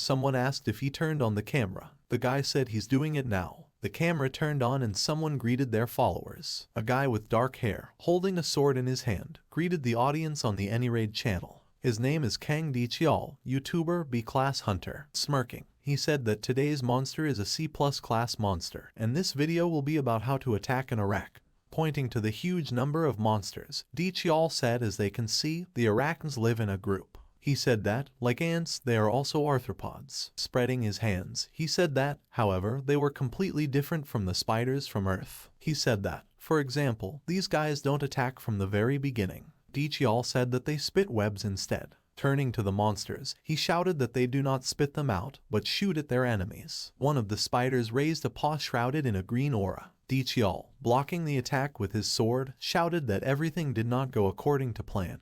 Someone asked if he turned on the camera. The guy said he's doing it now. The camera turned on and someone greeted their followers. A guy with dark hair, holding a sword in his hand, greeted the audience on the AnyRaid channel. His name is Kang Dichial, YouTuber B-Class Hunter. Smirking, he said that today's monster is a C+ class monster, and this video will be about how to attack an Iraq. Pointing to the huge number of monsters, Dichial said as they can see, the Iraqans live in a group. He said that, like ants, they are also arthropods. Spreading his hands, he said that, however, they were completely different from the spiders from Earth. He said that, for example, these guys don't attack from the very beginning. Dichial said that they spit webs instead. Turning to the monsters, he shouted that they do not spit them out, but shoot at their enemies. One of the spiders raised a paw shrouded in a green aura. Dichial, blocking the attack with his sword, shouted that everything did not go according to plan,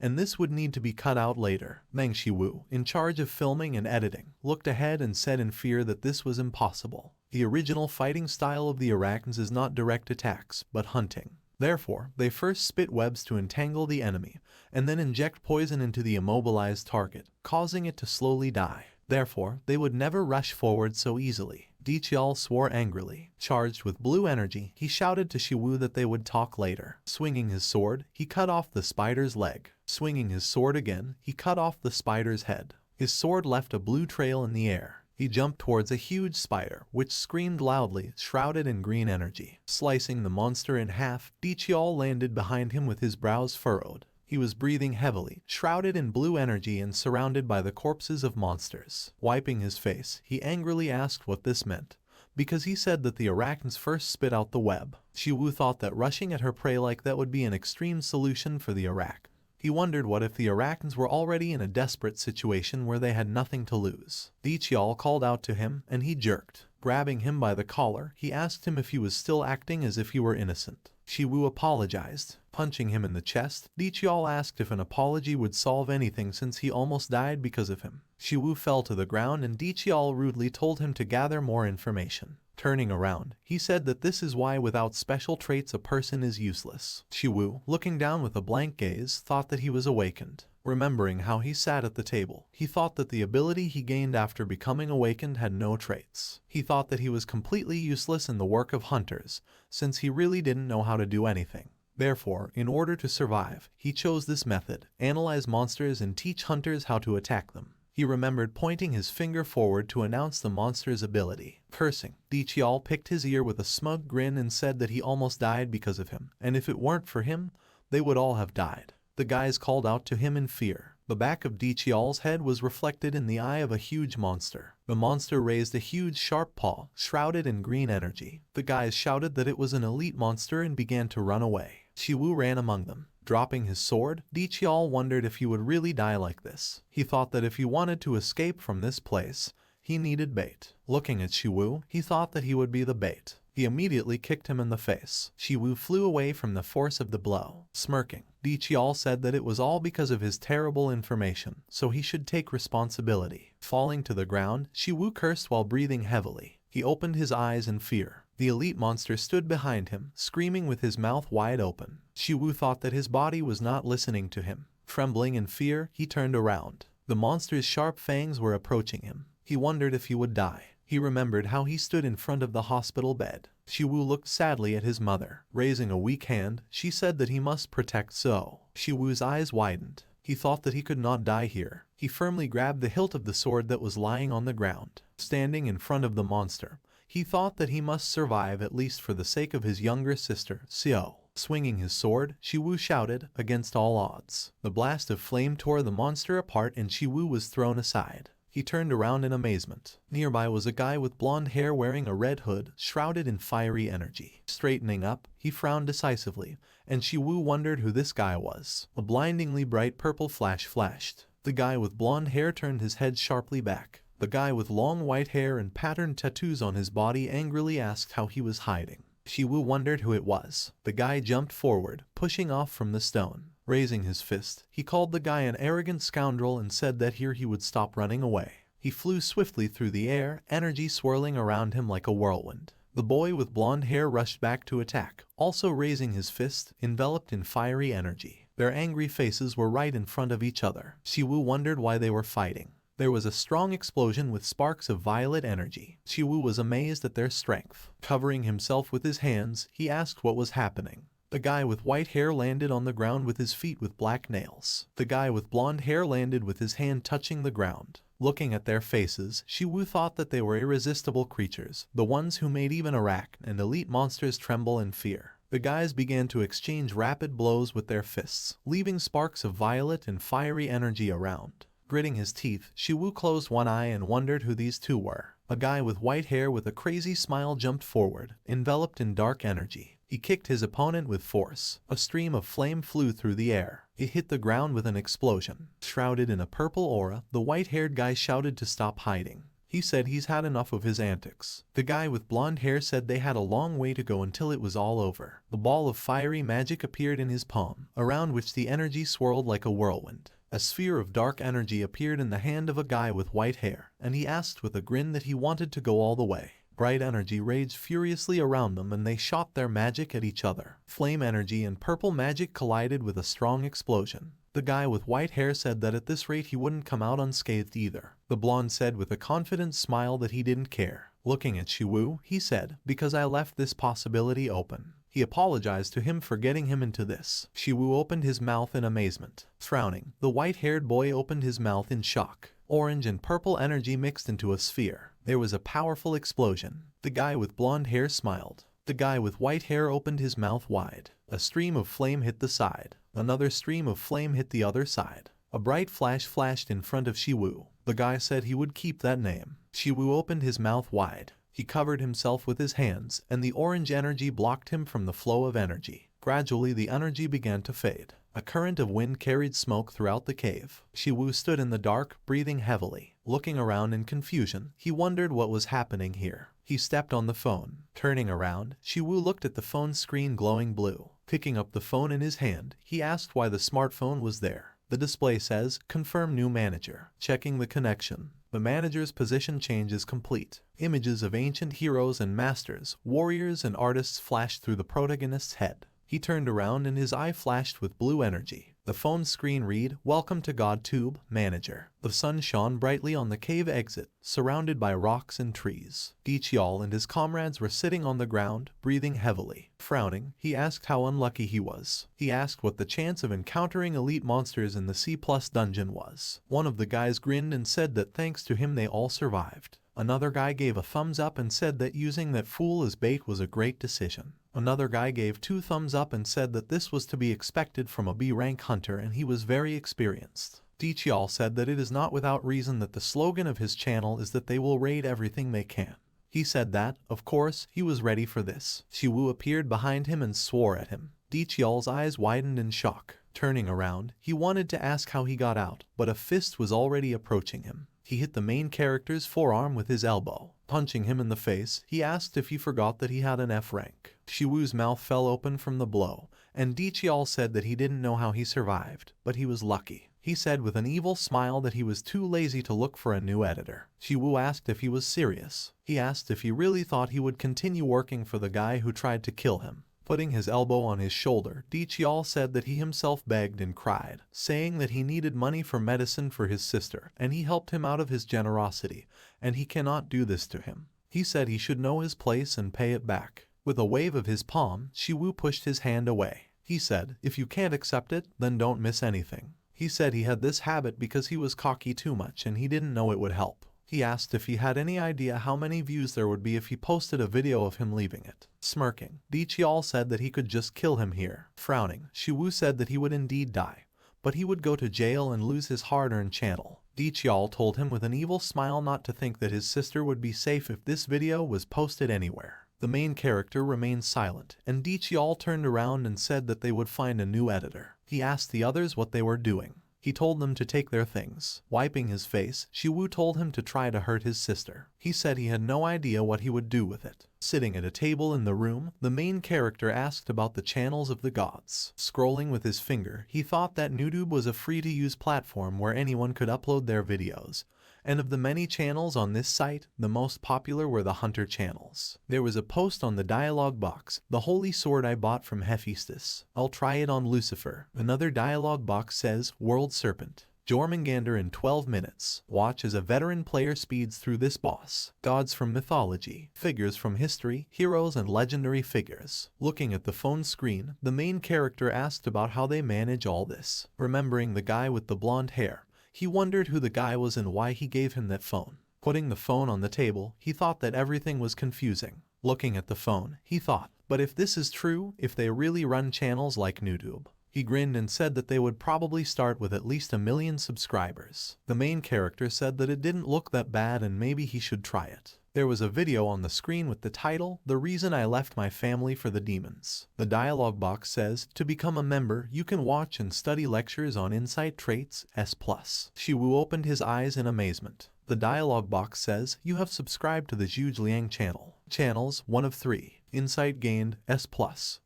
and this would need to be cut out later. Meng Shiwu, in charge of filming and editing, looked ahead and said in fear that this was impossible. The original fighting style of the Iraqans is not direct attacks, but hunting. Therefore, they first spit webs to entangle the enemy, and then inject poison into the immobilized target, causing it to slowly die. Therefore, they would never rush forward so easily. Dichial swore angrily. Charged with blue energy, he shouted to Shiwu that they would talk later. Swinging his sword, he cut off the spider's leg. Swinging his sword again, he cut off the spider's head. His sword left a blue trail in the air. He jumped towards a huge spider, which screamed loudly, shrouded in green energy. Slicing the monster in half, Dichial landed behind him with his brows furrowed. He was breathing heavily, shrouded in blue energy and surrounded by the corpses of monsters. Wiping his face, he angrily asked what this meant, because he said that the Iraqans first spit out the web. Shiwu thought that rushing at her prey like that would be an extreme solution for the Iraq. He wondered what if the Iraqans were already in a desperate situation where they had nothing to lose. Dichial called out to him, and he jerked. Grabbing him by the collar, he asked him if he was still acting as if he were innocent. Shiwu apologized. Punching him in the chest, Dichial asked if an apology would solve anything since he almost died because of him. Shiwu fell to the ground and Dichial rudely told him to gather more information. Turning around, he said that this is why without special traits a person is useless. Shiwu, looking down with a blank gaze, thought that he was awakened. Remembering how he sat at the table, he thought that the ability he gained after becoming awakened had no traits. He thought that he was completely useless in the work of hunters, since he really didn't know how to do anything. Therefore, in order to survive, he chose this method: analyze monsters and teach hunters how to attack them. He remembered pointing his finger forward to announce the monster's ability. Cursing, Dichial picked his ear with a smug grin and said that he almost died because of him, and if it weren't for him, they would all have died. The guys called out to him in fear. The back of Dichial's head was reflected in the eye of a huge monster. The monster raised a huge sharp paw, shrouded in green energy. The guys shouted that it was an elite monster and began to run away. Shiwu ran among them. Dropping his sword, Dichial wondered if he would really die like this. He thought that if he wanted to escape from this place, he needed bait. Looking at Shiwu, he thought that he would be the bait. He immediately kicked him in the face. Shiwu flew away from the force of the blow. Smirking, Dichial said that it was all because of his terrible information, so he should take responsibility. Falling to the ground, Shiwu cursed while breathing heavily. He opened his eyes in fear. The elite monster stood behind him, screaming with his mouth wide open. Shiwu thought that his body was not listening to him. Trembling in fear, he turned around. The monster's sharp fangs were approaching him. He wondered if he would die. He remembered how he stood in front of the hospital bed. Shiwu looked sadly at his mother. Raising a weak hand, she said that he must protect So. Shiwu's eyes widened. He thought that he could not die here. He firmly grabbed the hilt of the sword that was lying on the ground. Standing in front of the monster, he thought that he must survive at least for the sake of his younger sister, Seo. Swinging his sword, Shiwu shouted, against all odds. The blast of flame tore the monster apart and Shiwu was thrown aside. He turned around in amazement. Nearby was a guy with blonde hair wearing a red hood, shrouded in fiery energy. Straightening up, he frowned decisively, and Shiwu wondered who this guy was. A blindingly bright purple flash flashed. The guy with blonde hair turned his head sharply back. The guy with long white hair and patterned tattoos on his body angrily asked how he was hiding. Shiwu wondered who it was. The guy jumped forward, pushing off from the stone. Raising his fist, he called the guy an arrogant scoundrel and said that here he would stop running away. He flew swiftly through the air, energy swirling around him like a whirlwind. The boy with blonde hair rushed back to attack, also raising his fist, enveloped in fiery energy. Their angry faces were right in front of each other. Shiwu wondered why they were fighting. There was a strong explosion with sparks of violet energy. Shiwu was amazed at their strength. Covering himself with his hands, he asked what was happening. The guy with white hair landed on the ground with his feet with black nails. The guy with blonde hair landed with his hand touching the ground. Looking at their faces, Shiwu thought that they were irresistible creatures, the ones who made even Arachne and elite monsters tremble in fear. The guys began to exchange rapid blows with their fists, leaving sparks of violet and fiery energy around. Gritting his teeth, Shiwu closed one eye and wondered who these two were. A guy with white hair with a crazy smile jumped forward, enveloped in dark energy. He kicked his opponent with force. A stream of flame flew through the air. It hit the ground with an explosion. Shrouded in a purple aura, the white-haired guy shouted to stop hiding. He said he's had enough of his antics. The guy with blonde hair said they had a long way to go until it was all over. The ball of fiery magic appeared in his palm, around which the energy swirled like a whirlwind. A sphere of dark energy appeared in the hand of a guy with white hair, and he asked with a grin that he wanted to go all the way. Bright energy raged furiously around them and they shot their magic at each other. Flame energy and purple magic collided with a strong explosion. The guy with white hair said that at this rate he wouldn't come out unscathed either. The blonde said with a confident smile that he didn't care. Looking at Shiwu, he said, "Because I left this possibility open." He apologized to him for getting him into this. Shiwu opened his mouth in amazement. Frowning, the white-haired boy opened his mouth in shock. Orange and purple energy mixed into a sphere. There was a powerful explosion. The guy with blonde hair smiled. The guy with white hair opened his mouth wide. A stream of flame hit the side. Another stream of flame hit the other side. A bright flash flashed in front of Shiwu. The guy said he would keep that name. Shiwu opened his mouth wide. He covered himself with his hands, and the orange energy blocked him from the flow of energy. Gradually the energy began to fade. A current of wind carried smoke throughout the cave. Shiwu stood in the dark, breathing heavily. Looking around in confusion, he wondered what was happening here. He stepped on the phone. Turning around, Shiwu looked at the phone screen glowing blue. Picking up the phone in his hand, he asked why the smartphone was there. The display says, "Confirm new manager." Checking the connection. The manager's position change is complete. Images of ancient heroes and masters, warriors and artists flashed through the protagonist's head. He turned around and his eye flashed with blue energy. The phone screen read, "Welcome to GodTube, Manager." The sun shone brightly on the cave exit, surrounded by rocks and trees. Dichial and his comrades were sitting on the ground, breathing heavily. Frowning, he asked how unlucky he was. He asked what the chance of encountering elite monsters in the C+ dungeon was. One of the guys grinned and said that thanks to him they all survived. Another guy gave a thumbs up and said that using that fool as bait was a great decision. Another guy gave 2 thumbs up and said that this was to be expected from a B-rank hunter and he was very experienced. Dichial said that it is not without reason that the slogan of his channel is that they will raid everything they can. He said that, of course, he was ready for this. Shiwu appeared behind him and swore at him. Dichial's eyes widened in shock. Turning around, he wanted to ask how he got out, but a fist was already approaching him. He hit the main character's forearm with his elbow. Punching him in the face, he asked if he forgot that he had an F rank. Shiwu's mouth fell open from the blow, and Dichial said that he didn't know how he survived, but he was lucky. He said with an evil smile that he was too lazy to look for a new editor. Shiwu asked if he was serious. He asked if he really thought he would continue working for the guy who tried to kill him. Putting his elbow on his shoulder, Dichial said that he himself begged and cried, saying that he needed money for medicine for his sister, and he helped him out of his generosity, and he cannot do this to him. He said he should know his place and pay it back. With a wave of his palm, Shiwu pushed his hand away. He said, "If you can't accept it, then don't miss anything." He said he had this habit because he was cocky too much and he didn't know it would help. He asked if he had any idea how many views there would be if he posted a video of him leaving it. Smirking, Dichial said that he could just kill him here. Frowning, Shiwu said that he would indeed die, but he would go to jail and lose his hard-earned channel. Dichial told him with an evil smile not to think that his sister would be safe if this video was posted anywhere. The main character remained silent, and Dichial turned around and said that they would find a new editor. He asked the others what they were doing. He told them to take their things. Wiping his face, Shiwu told him to try to hurt his sister. He said he had no idea what he would do with it. Sitting at a table in the room, the main character asked about the channels of the gods. Scrolling with his finger, he thought that YouTube was a free-to-use platform where anyone could upload their videos. And of the many channels on this site, the most popular were the hunter channels. There was a post on the dialogue box, "The holy sword I bought from Hephaestus. I'll try it on Lucifer." Another dialogue box says, "World Serpent. Jormungandr in 12 minutes. Watch as a veteran player speeds through this boss. Gods from mythology, figures from history, heroes and legendary figures. Looking at the phone screen, the main character asked about how they manage all this. Remembering the guy with the blonde hair, he wondered who the guy was and why he gave him that phone. Putting the phone on the table, he thought that everything was confusing. Looking at the phone, he thought, but if this is true, if they really run channels like YouTube. He grinned and said that they would probably start with at least 1 million subscribers. The main character said that it didn't look that bad and maybe he should try it. There was a video on the screen with the title, "The Reason I Left My Family for the Demons." The dialog box says, to become a member, you can watch and study lectures on insight traits, S+. Shiwu opened his eyes in amazement. The dialog box says, you have subscribed to the Zhuge Liang channel. Channels, 1 of 3. Insight gained, S+.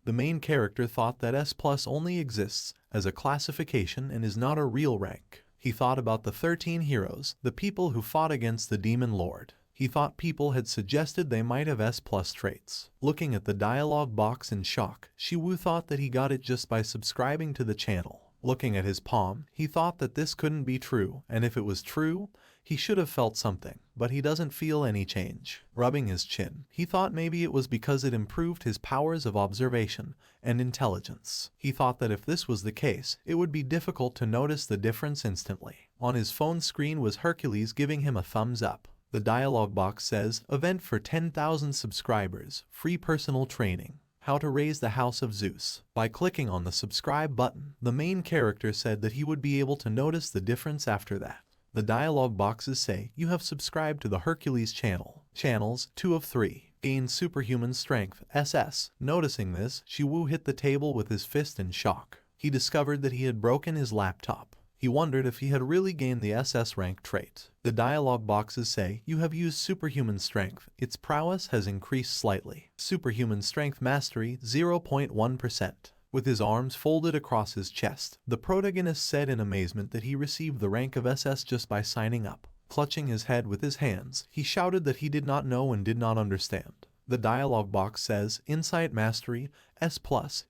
The main character thought that S+ only exists as a classification and is not a real rank. He thought about the 13 heroes, the people who fought against the Demon Lord. He thought people had suggested they might have S+ traits. Looking at the dialog box in shock, Shiwu thought that he got it just by subscribing to the channel. Looking at his palm, he thought that this couldn't be true, and if it was true, he should have felt something, but he doesn't feel any change. Rubbing his chin, he thought maybe it was because it improved his powers of observation and intelligence. He thought that if this was the case, it would be difficult to notice the difference instantly. On his phone screen was Hercules giving him a thumbs up. The dialog box says, event for 10,000 subscribers, free personal training. How to raise the House of Zeus. By clicking on the subscribe button, the main character said that he would be able to notice the difference after that. The dialog boxes say, you have subscribed to the Hercules channel. Channels, 2 of 3. Gain superhuman strength, SS. Noticing this, Shiwu hit the table with his fist in shock. He discovered that he had broken his laptop. He wondered if he had really gained the SS-Ranked trait. The dialog boxes say, you have used superhuman strength. Its prowess has increased slightly. Superhuman strength mastery, 0.1%. With his arms folded across his chest, the protagonist said in amazement that he received the rank of SS just by signing up. Clutching his head with his hands, he shouted that he did not know and did not understand. The dialog box says, Insight Mastery, S+,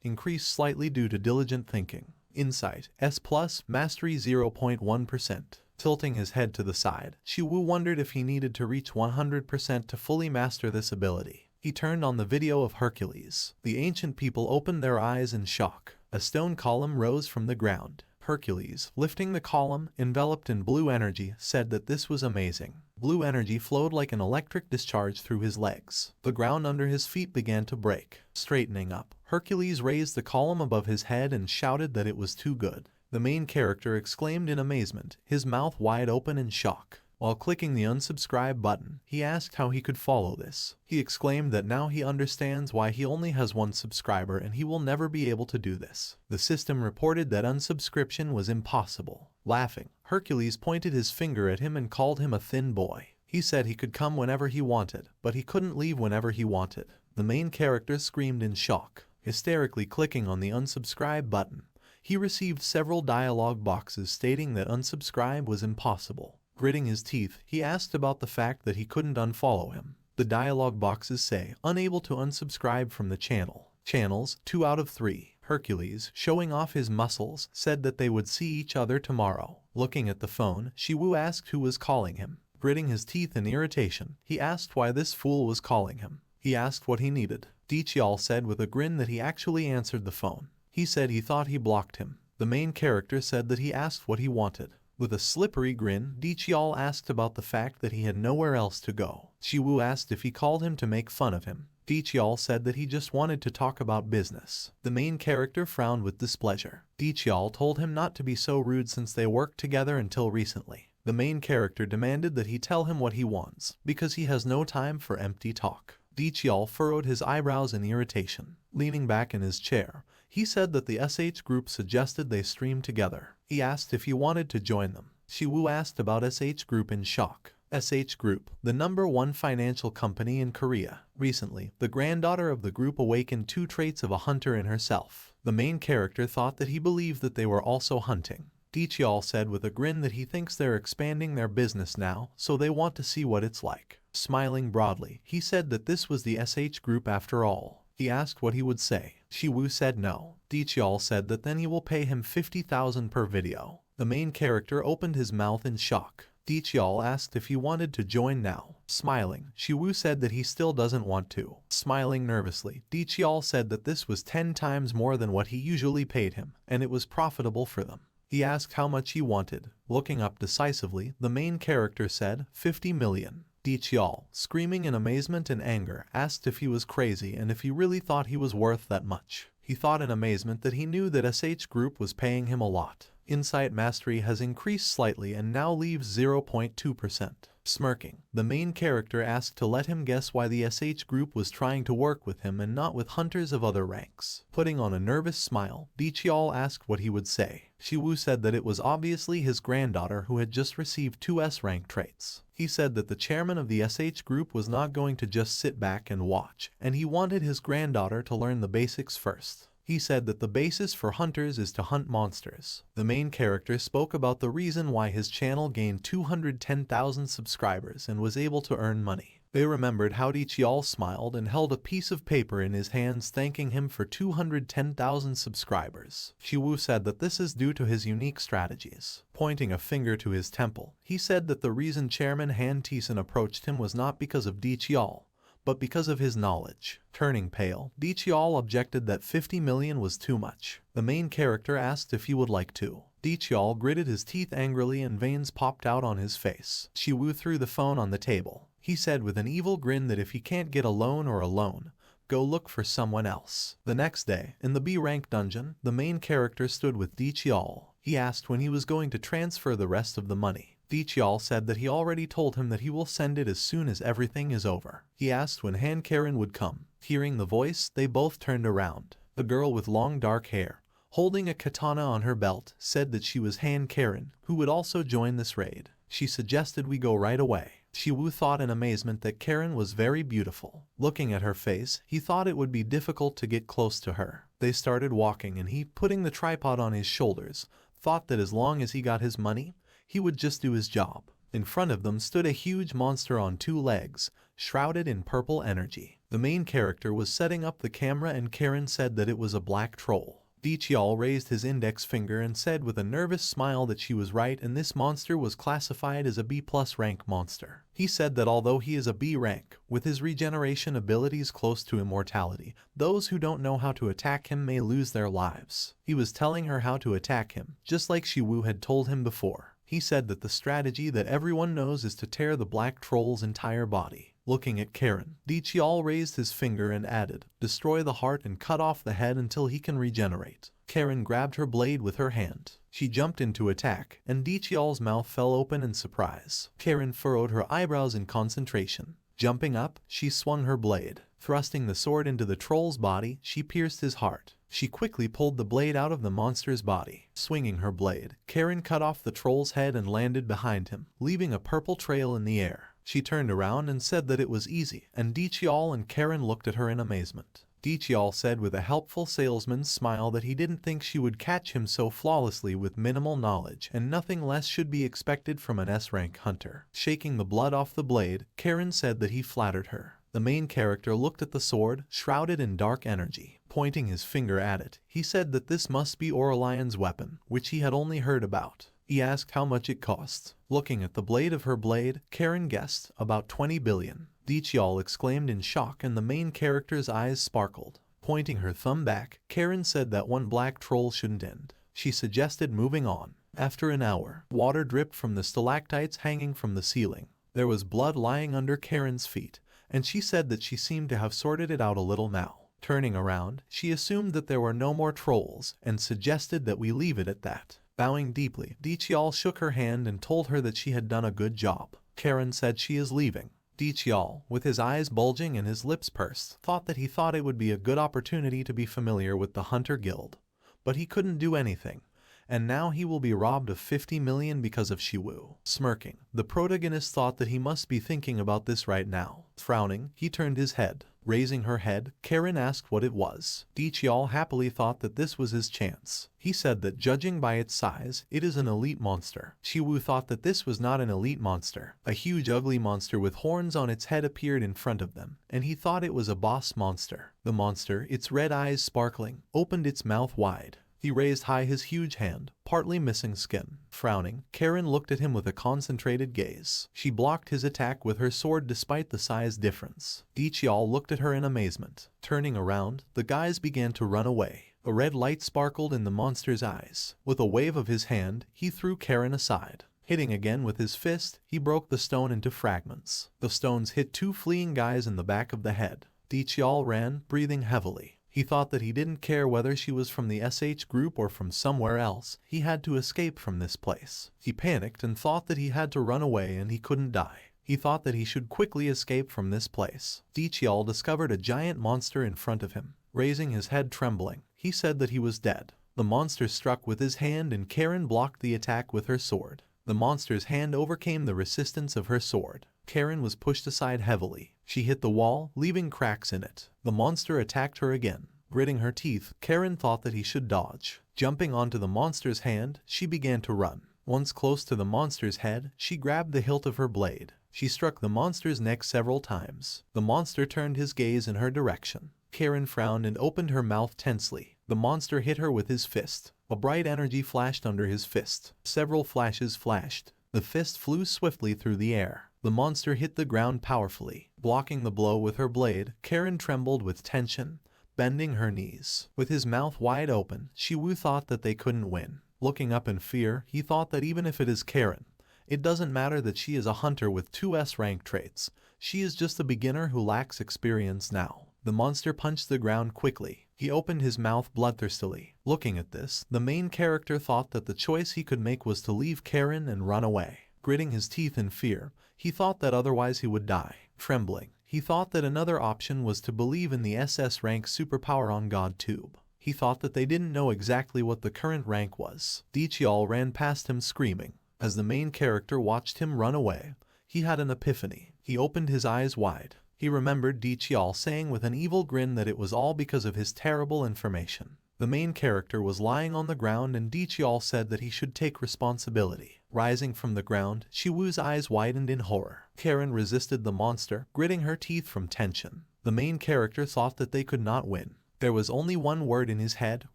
increased slightly due to diligent thinking. Insight, S+, Mastery 0.1%. Tilting his head to the side, Shiwu wondered if he needed to reach 100% to fully master this ability. He turned on the video of Hercules. The ancient people opened their eyes in shock. A stone column rose from the ground. Hercules, lifting the column, enveloped in blue energy, said that this was amazing. Blue energy flowed like an electric discharge through his legs. The ground under his feet began to break. Straightening up, Hercules raised the column above his head and shouted that it was too good. The main character exclaimed in amazement, his mouth wide open in shock. While clicking the unsubscribe button, he asked how he could follow this. He exclaimed that now he understands why he only has 1 subscriber and he will never be able to do this. The system reported that unsubscription was impossible. Laughing, Hercules pointed his finger at him and called him a thin boy. He said he could come whenever he wanted, but he couldn't leave whenever he wanted. The main character screamed in shock, hysterically clicking on the unsubscribe button. He received several dialog boxes stating that unsubscribe was impossible. Gritting his teeth, he asked about the fact that he couldn't unfollow him. The dialog boxes say, unable to unsubscribe from the channel. Channels, 2 out of 3. Hercules, showing off his muscles, said that they would see each other tomorrow. Looking at the phone, Shiwu asked who was calling him. Gritting his teeth in irritation, he asked why this fool was calling him. He asked what he needed. Dichial said with a grin that he actually answered the phone. He said he thought he blocked him. The main character said that he asked what he wanted. With a slippery grin, Dichial asked about the fact that he had nowhere else to go. Shiwu asked if he called him to make fun of him. Dichial said that he just wanted to talk about business. The main character frowned with displeasure. Dichial told him not to be so rude since they worked together until recently. The main character demanded that he tell him what he wants, because he has no time for empty talk. Dichial furrowed his eyebrows in irritation. Leaning back in his chair, he said that the SH group suggested they stream together. He asked if he wanted to join them. Shiwu asked about SH Group in shock. SH Group, the #1 financial company in Korea. Recently, the granddaughter of the group awakened 2 traits of a hunter in herself. The main character thought that he believed that they were also hunting. Dichial said with a grin that he thinks they're expanding their business now, so they want to see what it's like. Smiling broadly, he said that this was the SH Group after all. He asked what he would say. Shiwu said no. Dichial said that then he will pay him 50,000 per video. The main character opened his mouth in shock. Dichial asked if he wanted to join now. Smiling, Shiwu said that he still doesn't want to. Smiling nervously, Dichial said that this was 10 times more than what he usually paid him, and it was profitable for them. He asked how much he wanted. Looking up decisively, the main character said, 50 million. Dichial, screaming in amazement and anger, asked if he was crazy and if he really thought he was worth that much. He thought in amazement that he knew that SH Group was paying him a lot. Insight mastery has increased slightly and now leaves 0.2%. Smirking, the main character asked to let him guess why the SH Group was trying to work with him and not with hunters of other ranks. Putting on a nervous smile, Dichial asked what he would say. Shiwu said that it was obviously his granddaughter who had just received 2 S-rank traits. He said that the chairman of the SH Group was not going to just sit back and watch, and he wanted his granddaughter to learn the basics first. He said that the basis for hunters is to hunt monsters. The main character spoke about the reason why his channel gained 210,000 subscribers and was able to earn money. They remembered how Dichial smiled and held a piece of paper in his hands thanking him for 210,000 subscribers. Shiwu said that this is due to his unique strategies. Pointing a finger to his temple, he said that the reason Chairman Han Tisen approached him was not because of Dichial, but because of his knowledge. Turning pale, Dichial objected that 50 million was too much. The main character asked if he would like to. Dichial gritted his teeth angrily and veins popped out on his face. Shiwu threw the phone on the table. He said with an evil grin that if he can't get a loan or a loan, go look for someone else. The next day, in the B-rank dungeon, the main character stood with Dichial. He asked when he was going to transfer the rest of the money. Dichial said that he already told him that he will send it as soon as everything is over. He asked when Han Karen would come. Hearing the voice, they both turned around. The girl with long dark hair, holding a katana on her belt, said that she was Han Karen, who would also join this raid. She suggested we go right away. Shiwu thought in amazement that Karen was very beautiful. Looking at her face, he thought it would be difficult to get close to her. They started walking and he, putting the tripod on his shoulders, thought that as long as he got his money, he would just do his job. In front of them stood a huge monster on 2 legs, shrouded in purple energy. The main character was setting up the camera and Karen said that it was a black troll. Dichial raised his index finger and said with a nervous smile that she was right and this monster was classified as a B+ rank monster. He said that although he is a B rank, with his regeneration abilities close to immortality, those who don't know how to attack him may lose their lives. He was telling her how to attack him, just like Shiwu had told him before. He said that the strategy that everyone knows is to tear the black troll's entire body. Looking at Karen, Dichial raised his finger and added, destroy the heart and cut off the head until he can regenerate. Karen grabbed her blade with her hand. She jumped into attack, and Dichial's mouth fell open in surprise. Karen furrowed her eyebrows in concentration. Jumping up, she swung her blade. Thrusting the sword into the troll's body, she pierced his heart. She quickly pulled the blade out of the monster's body. Swinging her blade, Karen cut off the troll's head and landed behind him, leaving a purple trail in the air. She turned around and said that it was easy, and Dichial and Karen looked at her in amazement. Dichial said with a helpful salesman's smile that he didn't think she would catch him so flawlessly with minimal knowledge, and nothing less should be expected from an S-rank hunter. Shaking the blood off the blade, Karen said that he flattered her. The main character looked at the sword, shrouded in dark energy. Pointing his finger at it, he said that this must be Aurelion's weapon, which he had only heard about. He asked how much it cost. Looking at the blade of her blade, Karen guessed, about 20 billion. Dichial exclaimed in shock and the main character's eyes sparkled. Pointing her thumb back, Karen said that one black troll shouldn't end. She suggested moving on. After an hour, water dripped from the stalactites hanging from the ceiling. There was blood lying under Karen's feet, and she said that she seemed to have sorted it out a little now. Turning around, she assumed that there were no more trolls and suggested that we leave it at that. Bowing deeply, Dichial shook her hand and told her that she had done a good job. Karen said she is leaving. Dichial, with his eyes bulging and his lips pursed, thought it would be a good opportunity to be familiar with the Hunter Guild. But he couldn't do anything, and now he will be robbed of 50 million because of Shiwu. Smirking, the protagonist thought that he must be thinking about this right now. Frowning, he turned his head. Raising her head, Karen asked what it was. Dichial happily thought that this was his chance. He said that judging by its size, it is an elite monster. Shiwu thought that this was not an elite monster. A huge ugly monster with horns on its head appeared in front of them, and he thought it was a boss monster. The monster, its red eyes sparkling, opened its mouth wide. He raised high his huge hand, partly missing skin. Frowning, Karen looked at him with a concentrated gaze. She blocked his attack with her sword despite the size difference. Dichial looked at her in amazement. Turning around, the guys began to run away. A red light sparkled in the monster's eyes. With a wave of his hand, he threw Karen aside. Hitting again with his fist, he broke the stone into fragments. The stones hit 2 fleeing guys in the back of the head. Dichial ran, breathing heavily. He thought that he didn't care whether she was from the SH group or from somewhere else. He had to escape from this place. He panicked and thought that he had to run away and he couldn't die. He thought that he should quickly escape from this place. Dichial discovered a giant monster in front of him. Raising his head trembling, he said that he was dead. The monster struck with his hand and Karen blocked the attack with her sword. The monster's hand overcame the resistance of her sword. Karen was pushed aside heavily. She hit the wall, leaving cracks in it. The monster attacked her again. Gritting her teeth, Karen thought that he should dodge. Jumping onto the monster's hand, she began to run. Once close to the monster's head, she grabbed the hilt of her blade. She struck the monster's neck several times. The monster turned his gaze in her direction. Karen frowned and opened her mouth tensely. The monster hit her with his fist. A bright energy flashed under his fist. Several flashes flashed. The fist flew swiftly through the air. The monster hit the ground powerfully. Blocking the blow with her blade, Karen trembled with tension, bending her knees. With his mouth wide open, Shiwu thought that they couldn't win. Looking up in fear, he thought that even if it is Karen, it doesn't matter that she is a hunter with 2 S-rank traits. She is just a beginner who lacks experience now. The monster punched the ground quickly. He opened his mouth bloodthirstily. Looking at this, the main character thought that the choice he could make was to leave Karen and run away. Gritting his teeth in fear, he thought that otherwise he would die. Trembling, he thought that another option was to believe in the SS rank superpower on GodTube. He thought that they didn't know exactly what the current rank was. Dichial ran past him screaming. As the main character watched him run away, he had an epiphany. He opened his eyes wide. He remembered Dichial saying with an evil grin that it was all because of his terrible information. The main character was lying on the ground and Dichial said that he should take responsibility. Rising from the ground, Shiwu's eyes widened in horror. Karen resisted the monster, gritting her teeth from tension. The main character thought that they could not win. There was only one word in his head: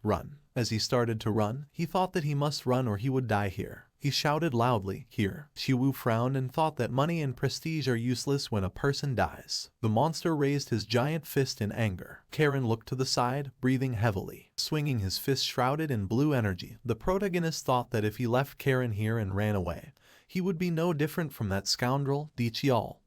run. As he started to run, he thought that he must run or he would die here. He shouted loudly, "Here." Shiwu frowned and thought that money and prestige are useless when a person dies. The monster raised his giant fist in anger. Karen looked to the side, breathing heavily. Swinging his fist shrouded in blue energy, the protagonist thought that if he left Karen here and ran away, he would be no different from that scoundrel, Dichial,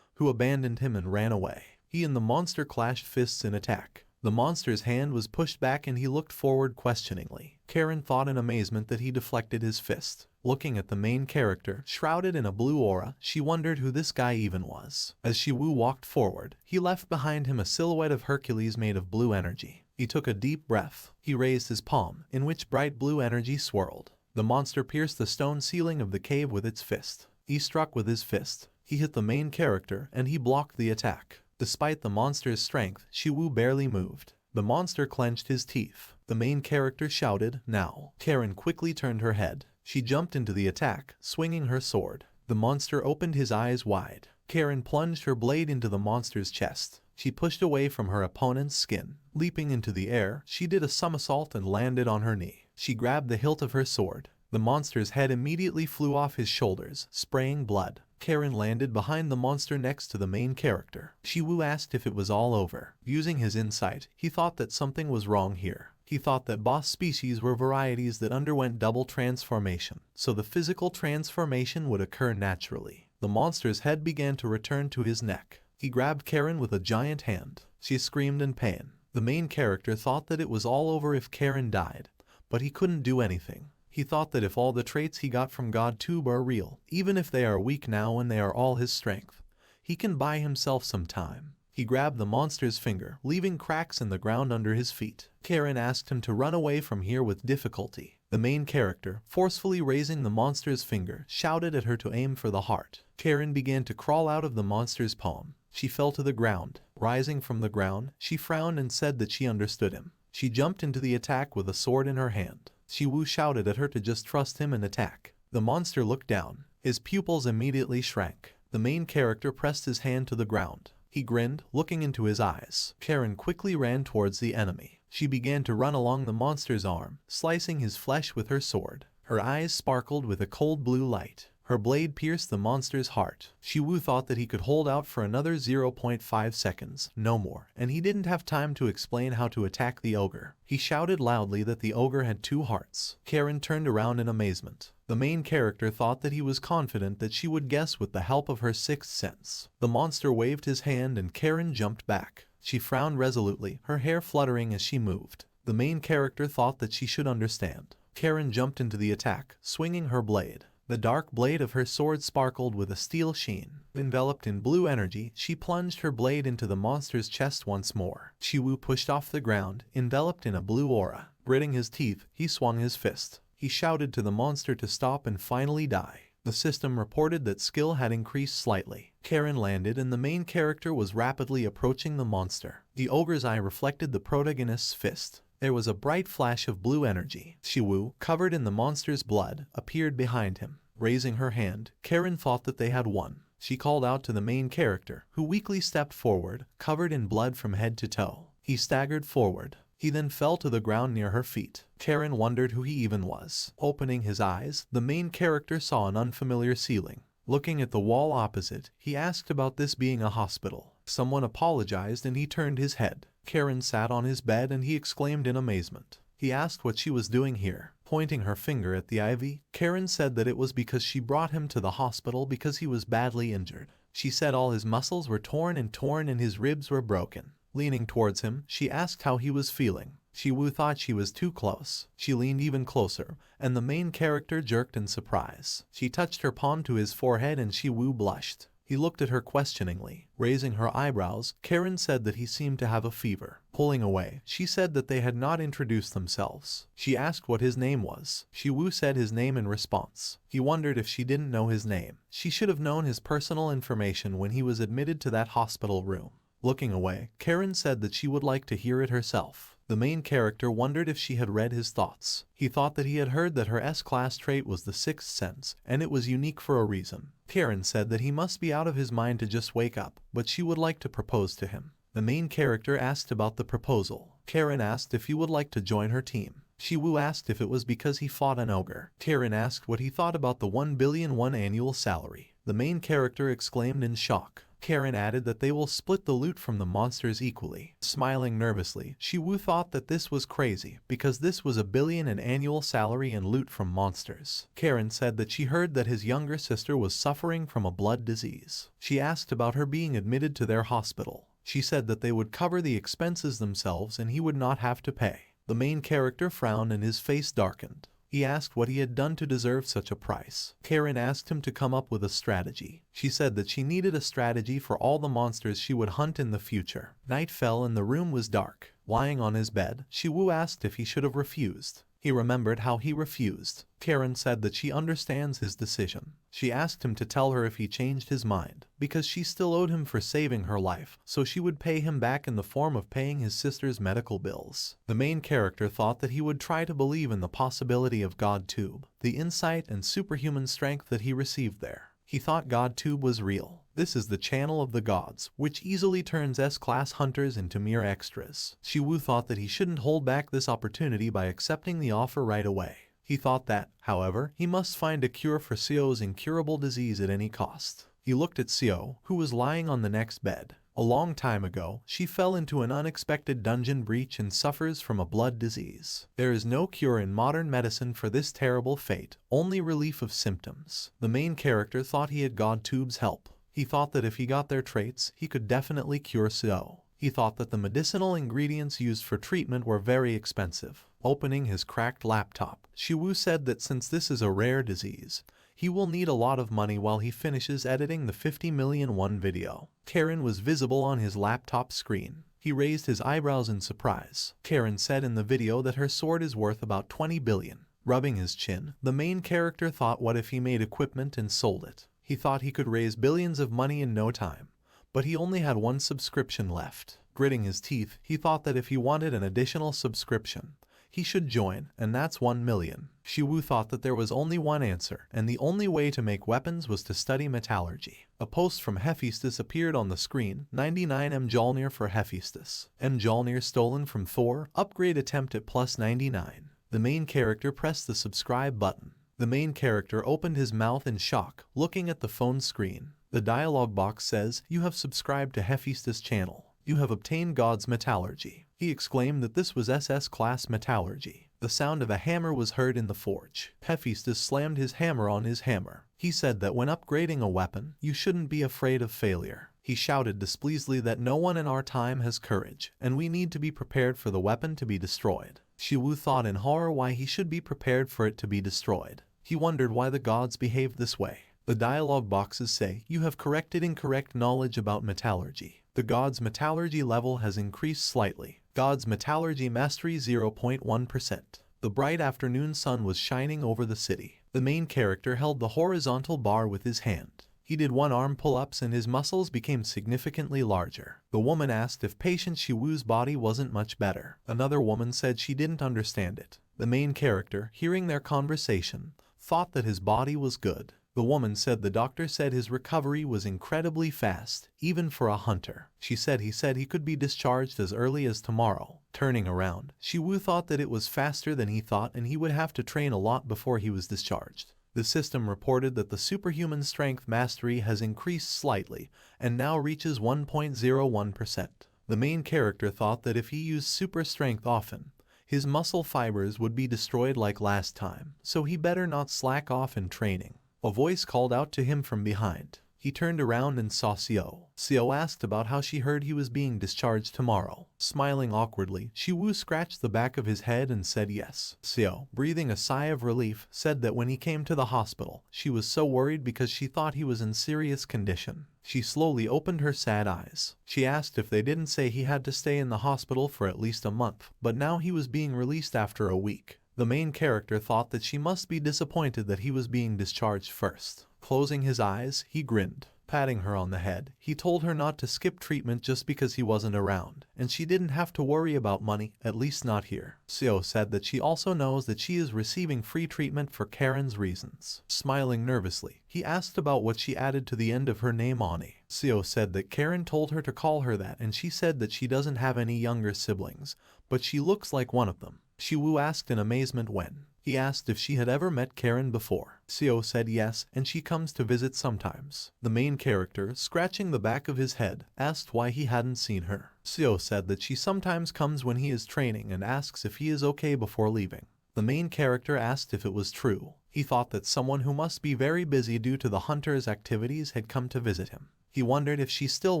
who abandoned him and ran away. He and the monster clashed fists in attack. The monster's hand was pushed back and he looked forward questioningly. Karen thought in amazement that he deflected his fist. Looking at the main character, shrouded in a blue aura, she wondered who this guy even was. As Shiwu walked forward, he left behind him a silhouette of Hercules made of blue energy. He took a deep breath. He raised his palm, in which bright blue energy swirled. The monster pierced the stone ceiling of the cave with its fist. He struck with his fist. He hit the main character and he blocked the attack. Despite the monster's strength, Shiwu barely moved. The monster clenched his teeth. The main character shouted, "Now." Karen quickly turned her head. She jumped into the attack, swinging her sword. The monster opened his eyes wide. Karen plunged her blade into the monster's chest. She pushed away from her opponent's skin. Leaping into the air, she did a somersault and landed on her knee. She grabbed the hilt of her sword. The monster's head immediately flew off his shoulders, spraying blood. Karen landed behind the monster next to the main character. Shiwu asked if it was all over. Using his insight, he thought that something was wrong here. He thought that boss species were varieties that underwent double transformation, so the physical transformation would occur naturally. The monster's head began to return to his neck. He grabbed Karen with a giant hand. She screamed in pain. The main character thought that it was all over if Karen died, but he couldn't do anything. He thought that if all the traits he got from GodTube are real, even if they are weak now and they are all his strength, he can buy himself some time. He grabbed the monster's finger, leaving cracks in the ground under his feet. Karen asked him to run away from here with difficulty. The main character, forcefully raising the monster's finger, shouted at her to aim for the heart. Karen began to crawl out of the monster's palm. She fell to the ground. Rising from the ground, she frowned and said that she understood him. She jumped into the attack with a sword in her hand. Shiwu shouted at her to just trust him and attack. The monster looked down. His pupils immediately shrank. The main character pressed his hand to the ground. He grinned, looking into his eyes. Karen quickly ran towards the enemy. She began to run along the monster's arm, slicing his flesh with her sword. Her eyes sparkled with a cold blue light. Her blade pierced the monster's heart. Shiwu thought that he could hold out for another 0.5 seconds, no more, and he didn't have time to explain how to attack the ogre. He shouted loudly that the ogre had 2 hearts. Karen turned around in amazement. The main character thought that he was confident that she would guess with the help of her 6th sense. The monster waved his hand and Karen jumped back. She frowned resolutely, her hair fluttering as she moved. The main character thought that she should understand. Karen jumped into the attack, swinging her blade. The dark blade of her sword sparkled with a steel sheen. Enveloped in blue energy, she plunged her blade into the monster's chest once more. Shiwu pushed off the ground, enveloped in a blue aura. Gritting his teeth, he swung his fist. He shouted to the monster to stop and finally die. The system reported that skill had increased slightly. Karen landed and the main character was rapidly approaching the monster. The ogre's eye reflected the protagonist's fist. There was a bright flash of blue energy. Shiwu, covered in the monster's blood, appeared behind him. Raising her hand, Karen thought that they had won. She called out to the main character, who weakly stepped forward, covered in blood from head to toe. He staggered forward. He then fell to the ground near her feet. Karen wondered who he even was. Opening his eyes, the main character saw an unfamiliar ceiling. Looking at the wall opposite, he asked about this being a hospital. Someone apologized and he turned his head. Karen sat on his bed and he exclaimed in amazement. He asked what she was doing here. Pointing her finger at the IV, Karen said that it was because she brought him to the hospital because he was badly injured. She said all his muscles were torn and his ribs were broken. Leaning towards him, she asked how he was feeling. Shiwu thought she was too close. She leaned even closer, and the main character jerked in surprise. She touched her palm to his forehead and Shiwu blushed. He looked at her questioningly. Raising her eyebrows, Karen said that he seemed to have a fever. Pulling away, she said that they had not introduced themselves. She asked what his name was. Shiwu said his name in response. He wondered if she didn't know his name. She should have known his personal information when he was admitted to that hospital room. Looking away, Karen said that she would like to hear it herself. The main character wondered if she had read his thoughts. He thought that he had heard that her S-class trait was the 6th sense, and it was unique for a reason. Karen said that he must be out of his mind to just wake up, but she would like to propose to him. The main character asked about the proposal. Karen asked if he would like to join her team. Shiwu asked if it was because he fought an ogre. Karen asked what he thought about the 1 billion won annual salary. The main character exclaimed in shock. Karen added that they will split the loot from the monsters equally. Smiling nervously, Shiwu thought that this was crazy, because this was 1 billion in annual salary and loot from monsters. Karen said that she heard that his younger sister was suffering from a blood disease. She asked about her being admitted to their hospital. She said that they would cover the expenses themselves and he would not have to pay. The main character frowned and his face darkened. He asked what he had done to deserve such a price. Karen asked him to come up with a strategy. She said that she needed a strategy for all the monsters she would hunt in the future. Night fell and the room was dark. Lying on his bed, Shiwu asked if he should have refused. He remembered how he refused. Karen said that she understands his decision. She asked him to tell her if he changed his mind, because she still owed him for saving her life, so she would pay him back in the form of paying his sister's medical bills. The main character thought that he would try to believe in the possibility of GodTube, the insight and superhuman strength that he received there. He thought GodTube was real. This is the channel of the gods, which easily turns S-class hunters into mere extras. Shiwu thought that he shouldn't hold back this opportunity by accepting the offer right away. He thought that, however, he must find a cure for Sio's incurable disease at any cost. He looked at Sio, who was lying on the next bed. A long time ago, she fell into an unexpected dungeon breach and suffers from a blood disease. There is no cure in modern medicine for this terrible fate, only relief of symptoms. The main character thought he had GodTube's help. He thought that if he got their traits, he could definitely cure Sio. He thought that the medicinal ingredients used for treatment were very expensive. Opening his cracked laptop, Shiwu said that since this is a rare disease, he will need a lot of money while he finishes editing the 50 million won video. Karen was visible on his laptop screen. He raised his eyebrows in surprise. Karen said in the video that her sword is worth about 20 billion. Rubbing his chin, the main character thought what if he made equipment and sold it. He thought he could raise billions of money in no time, but he only had 1 subscription left. Gritting his teeth, he thought that if he wanted an additional subscription, he should join, and that's 1 million. Shiwu thought that there was only one answer, and the only way to make weapons was to study metallurgy. A post from Hephaestus appeared on the screen, 99 Mjolnir for Hephaestus. Mjolnir stolen from Thor, upgrade attempt at plus 99. The main character pressed the subscribe button. The main character opened his mouth in shock, looking at the phone screen. The dialog box says, "You have subscribed to Hephaestus channel. You have obtained God's metallurgy." He exclaimed that this was SS class metallurgy. The sound of a hammer was heard in the forge. Hephaestus slammed his hammer on his hammer. He said that when upgrading a weapon, you shouldn't be afraid of failure. He shouted displeasedly that no one in our time has courage, and we need to be prepared for the weapon to be destroyed. Shiwu thought in horror why he should be prepared for it to be destroyed. He wondered why the gods behaved this way. The dialogue boxes say, "You have corrected incorrect knowledge about metallurgy. The god's metallurgy level has increased slightly. God's metallurgy mastery 0.1%. The bright afternoon sun was shining over the city. The main character held the horizontal bar with his hand. He did 1 arm pull-ups and his muscles became significantly larger. The woman asked if patient Shiwu's body wasn't much better. Another woman said she didn't understand it. The main character, hearing their conversation, thought that his body was good. The woman said the doctor said his recovery was incredibly fast, even for a hunter. She said he could be discharged as early as tomorrow. Turning around, Shiwu thought that it was faster than he thought and he would have to train a lot before he was discharged. The system reported that the superhuman strength mastery has increased slightly and now reaches 1.01%. The main character thought that if he used super strength often, his muscle fibers would be destroyed like last time, so he better not slack off in training. A voice called out to him from behind. He turned around and saw Seo. Seo asked about how she heard he was being discharged tomorrow. Smiling awkwardly, Shiwu scratched the back of his head and said yes. Seo, breathing a sigh of relief, said that when he came to the hospital, she was so worried because she thought he was in serious condition. She slowly opened her sad eyes. She asked if they didn't say he had to stay in the hospital for at least a month, but now he was being released after a week. The main character thought that she must be disappointed that he was being discharged first. Closing his eyes, he grinned. Patting her on the head, he told her not to skip treatment just because he wasn't around, and she didn't have to worry about money, at least not here. Seo said that she also knows that she is receiving free treatment for Karen's reasons. Smiling nervously, he asked about what she added to the end of her name Ani. Seo said that Karen told her to call her that and she said that she doesn't have any younger siblings, but she looks like one of them. Shiwu asked in amazement when. He asked if she had ever met Karen before. Seo said yes, and she comes to visit sometimes. The main character, scratching the back of his head, asked why he hadn't seen her. Seo said that she sometimes comes when he is training and asks if he is okay before leaving. The main character asked if it was true. He thought that someone who must be very busy due to the hunter's activities had come to visit him. He wondered if she still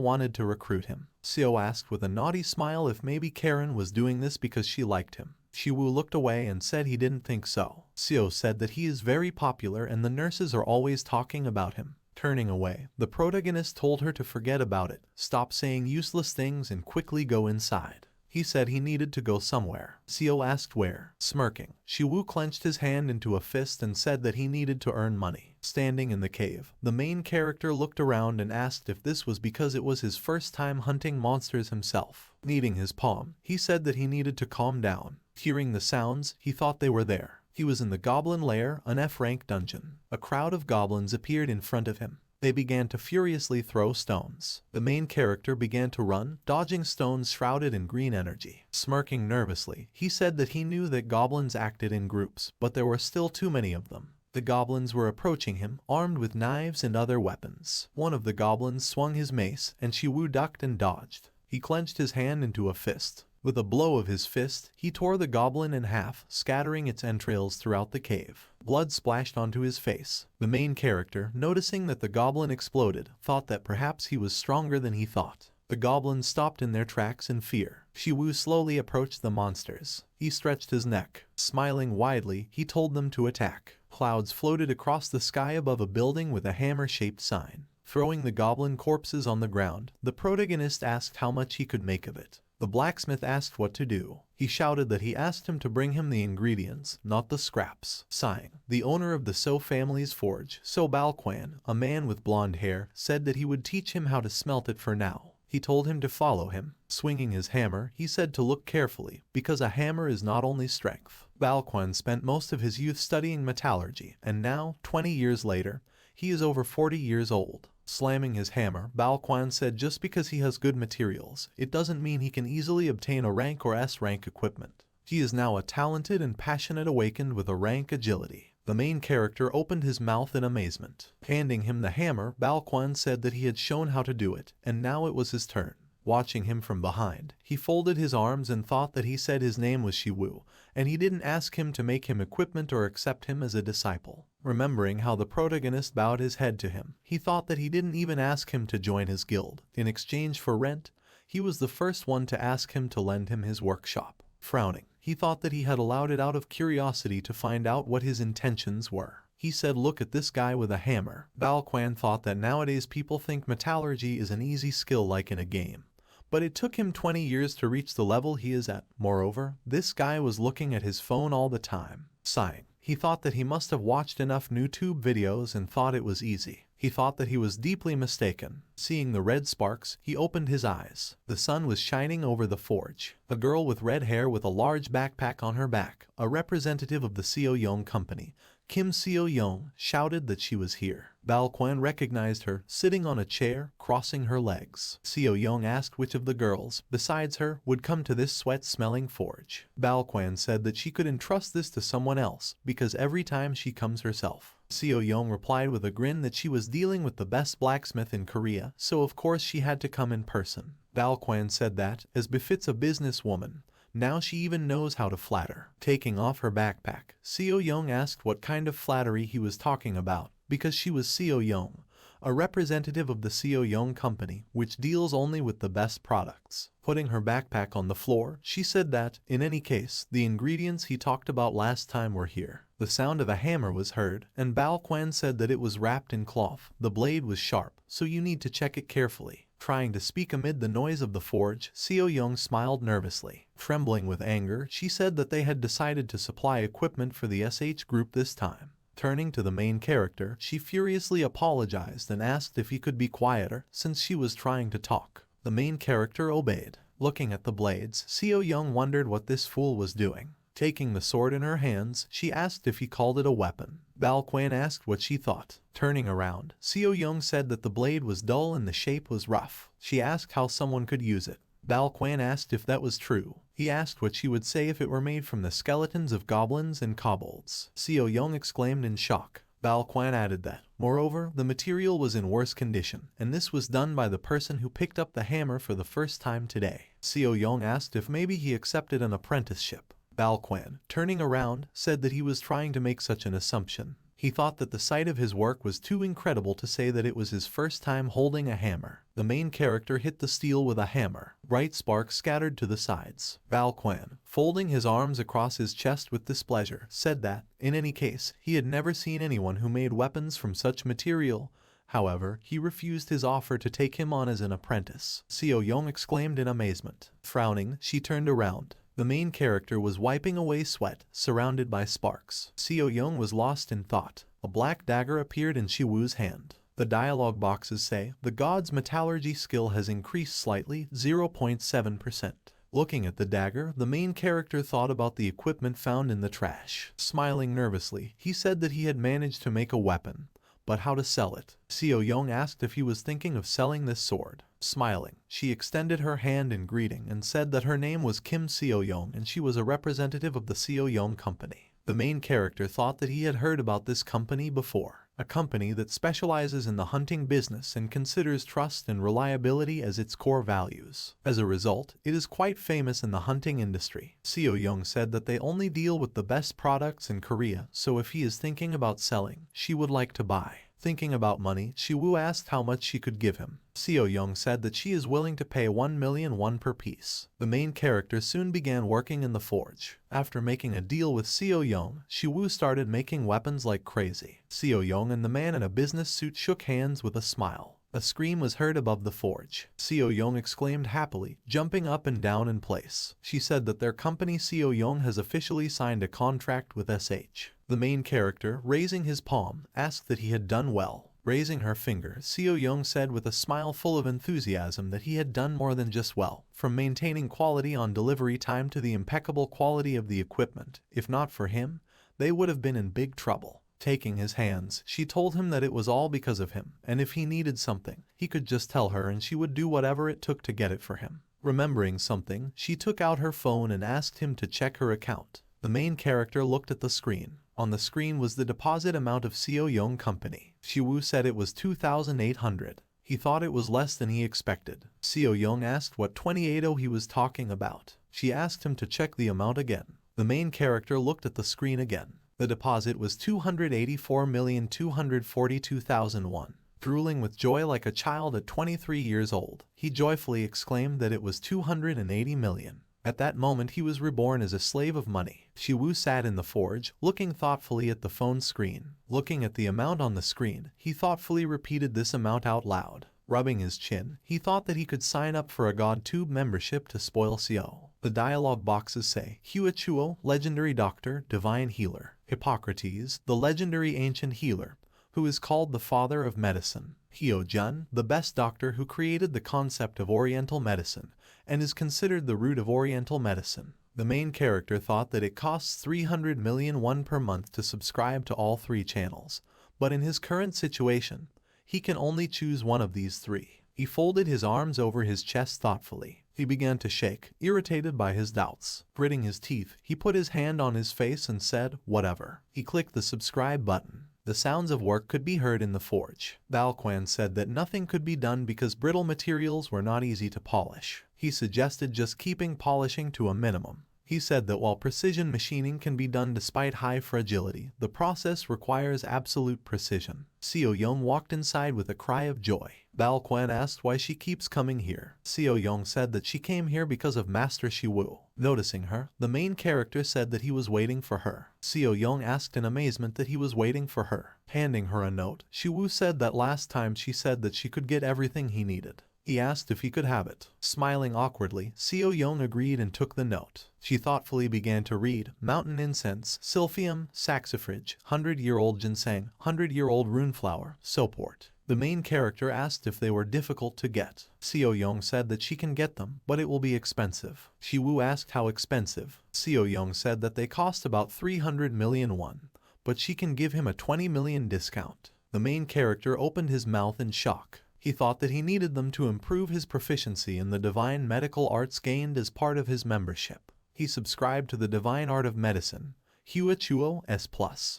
wanted to recruit him. Seo asked with a naughty smile if maybe Karen was doing this because she liked him. Shiwu looked away and said he didn't think so. Seo said that he is very popular and the nurses are always talking about him. Turning away, the protagonist told her to forget about it, stop saying useless things and quickly go inside. He said he needed to go somewhere. Seo asked where. Smirking, Shiwu clenched his hand into a fist and said that he needed to earn money. Standing in the cave, the main character looked around and asked if this was because it was his first time hunting monsters himself. Kneading his palm, he said that he needed to calm down. Hearing the sounds, he thought they were there. He was in the goblin lair, an F-rank dungeon. A crowd of goblins appeared in front of him. They began to furiously throw stones. The main character began to run, dodging stones shrouded in green energy. Smirking nervously, he said that he knew that goblins acted in groups, but there were still too many of them. The goblins were approaching him, armed with knives and other weapons. One of the goblins swung his mace, and Shiwu ducked and dodged. He clenched his hand into a fist. With a blow of his fist, he tore the goblin in half, scattering its entrails throughout the cave. Blood splashed onto his face. The main character, noticing that the goblin exploded, thought that perhaps he was stronger than he thought. The goblins stopped in their tracks in fear. Shiwu slowly approached the monsters. He stretched his neck. Smiling widely, he told them to attack. Clouds floated across the sky above a building with a hammer-shaped sign. Throwing the goblin corpses on the ground, the protagonist asked how much he could make of it. The blacksmith asked what to do. He shouted that he asked him to bring him the ingredients, not the scraps. Sighing, the owner of the So family's forge, So Balquan, a man with blonde hair, said that he would teach him how to smelt it for now. He told him to follow him. Swinging his hammer, he said to look carefully, because a hammer is not only strength. Balquan spent most of his youth studying metallurgy, and now, 20 years later, he is over 40 years old. Slamming his hammer, Balquan said just because he has good materials, it doesn't mean he can easily obtain a rank or S-rank equipment. He is now a talented and passionate awakened with a rank agility. The main character opened his mouth in amazement. Handing him the hammer, Balquan said that he had shown how to do it, and now it was his turn. Watching him from behind, he folded his arms and thought that he said his name was Shiwu, and he didn't ask him to make him equipment or accept him as a disciple. Remembering how the protagonist bowed his head to him, he thought that he didn't even ask him to join his guild. In exchange for rent, he was the first one to ask him to lend him his workshop. Frowning, he thought that he had allowed it out of curiosity to find out what his intentions were. He said, "Look at this guy with a hammer." Balquan thought that nowadays people think metallurgy is an easy skill like in a game. But it took him 20 years to reach the level he is at. Moreover, this guy was looking at his phone all the time. Sighing, he thought that he must have watched enough YouTube videos and thought it was easy. He thought that he was deeply mistaken. Seeing the red sparks, he opened his eyes. The sun was shining over the forge. A girl with red hair with a large backpack on her back, a representative of the Seo-Young company, Kim Seo-Young, shouted that she was here. Balquan recognized her, sitting on a chair, crossing her legs. Seo-Young asked which of the girls, besides her, would come to this sweat-smelling forge. Balquan said that she could entrust this to someone else, because every time she comes herself. Seo-Young replied with a grin that she was dealing with the best blacksmith in Korea, so of course she had to come in person. Balquan said that, as befits a businesswoman, now she even knows how to flatter. Taking off her backpack, Seo-Young asked what kind of flattery he was talking about, because she was Seo-Young, a representative of the Seo-Young company, which deals only with the best products. Putting her backpack on the floor, she said that, in any case, the ingredients he talked about last time were here. The sound of a hammer was heard, and Balquan said that it was wrapped in cloth. The blade was sharp, so you need to check it carefully. Trying to speak amid the noise of the forge, Seo-Young smiled nervously. Trembling with anger, she said that they had decided to supply equipment for the SH group this time. Turning to the main character, she furiously apologized and asked if he could be quieter, since she was trying to talk. The main character obeyed. Looking at the blades, Seo-Young wondered what this fool was doing. Taking the sword in her hands, she asked if he called it a weapon. Balquan asked what she thought. Turning around, Seo-Young said that the blade was dull and the shape was rough. She asked how someone could use it. Balquan asked if that was true. He asked what she would say if it were made from the skeletons of goblins and kobolds. Seo-Young exclaimed in shock. Balquan added that, moreover, the material was in worse condition, and this was done by the person who picked up the hammer for the first time today. Seo-Young asked if maybe he accepted an apprenticeship. Balquan, turning around, said that he was trying to make such an assumption. He thought that the sight of his work was too incredible to say that it was his first time holding a hammer. The main character hit the steel with a hammer. Bright sparks scattered to the sides. Balquan, folding his arms across his chest with displeasure, said that, in any case, he had never seen anyone who made weapons from such material. However, he refused his offer to take him on as an apprentice. Seo-Young exclaimed in amazement. Frowning, she turned around. The main character was wiping away sweat, surrounded by sparks. Seo-Young was lost in thought. A black dagger appeared in Shiwu's hand. The dialogue boxes say, the god's metallurgy skill has increased slightly, 0.7%. Looking at the dagger, the main character thought about the equipment found in the trash. Smiling nervously, he said that he had managed to make a weapon, but how to sell it. Seo-Young asked if he was thinking of selling this sword. Smiling, she extended her hand in greeting and said that her name was Kim Seo-Young and she was a representative of the Seo-Young company. The main character thought that he had heard about this company before, a company that specializes in the hunting business and considers trust and reliability as its core values. As a result, it is quite famous in the hunting industry. Seo-Young said that they only deal with the best products in Korea, so if he is thinking about selling, she would like to buy. Thinking about money, Shiwu asked how much she could give him. Seo-Young said that she is willing to pay 1,000,000 won per piece. The main character soon began working in the forge. After making a deal with Seo-Young, Shiwu started making weapons like crazy. Seo-Young and the man in a business suit shook hands with a smile. A scream was heard above the forge. Seo-Young exclaimed happily, jumping up and down in place. She said that their company Seo-Young has officially signed a contract with SH. The main character, raising his palm, asked that he had done well. Raising her finger, Seo Young said with a smile full of enthusiasm that he had done more than just well, from maintaining quality on delivery time to the impeccable quality of the equipment. If not for him, they would have been in big trouble. Taking his hands, she told him that it was all because of him, and if he needed something, he could just tell her and she would do whatever it took to get it for him. Remembering something, she took out her phone and asked him to check her account. The main character looked at the screen. On the screen was the deposit amount of Seo Young Company. Shiwoo said it was 2,800. He thought it was less than he expected. Seo Young asked what 28 he was talking about. She asked him to check the amount again. The main character looked at the screen again. The deposit was 284,242,001. Drooling with joy like a child at 23 years old, he joyfully exclaimed that it was 280 million. At that moment he was reborn as a slave of money. Shiwoo sat in the forge, looking thoughtfully at the phone screen. Looking at the amount on the screen, he thoughtfully repeated this amount out loud. Rubbing his chin, he thought that he could sign up for a GodTube membership to spoil Seo. The dialogue boxes say, Huichuo, legendary doctor, divine healer. Hippocrates, the legendary ancient healer, who is called the father of medicine. Hyo-jun, the best doctor who created the concept of Oriental medicine, and is considered the root of Oriental medicine. The main character thought that it costs 300 million won per month to subscribe to all three channels, but in his current situation, he can only choose one of these three. He folded his arms over his chest thoughtfully. He began to shake, irritated by his doubts. Gritting his teeth, he put his hand on his face and said, whatever. He clicked the subscribe button. The sounds of work could be heard in the forge. Balquan said that nothing could be done because brittle materials were not easy to polish. He suggested just keeping polishing to a minimum. He said that while precision machining can be done despite high fragility, the process requires absolute precision. Seo Young walked inside with a cry of joy. Balquan asked why she keeps coming here. Seo Young said that she came here because of Master Shiwoo. Noticing her, the main character said that he was waiting for her. Seo Young asked in amazement that he was waiting for her. Handing her a note, Shiwoo said that last time she said that she could get everything he needed. He asked if he could have it. Smiling awkwardly, Seo Young agreed and took the note. She thoughtfully began to read, mountain incense, silphium, saxifrage, 100-year-old ginseng, 100-year-old runeflower, soapwort. The main character asked if they were difficult to get. Seo Young said that she can get them, but it will be expensive. Shiwoo asked how expensive. Seo Young said that they cost about 300 million won, but she can give him a 20 million discount. The main character opened his mouth in shock. He thought that he needed them to improve his proficiency in the divine medical arts gained as part of his membership. He subscribed to the divine art of medicine, Huichuo S+.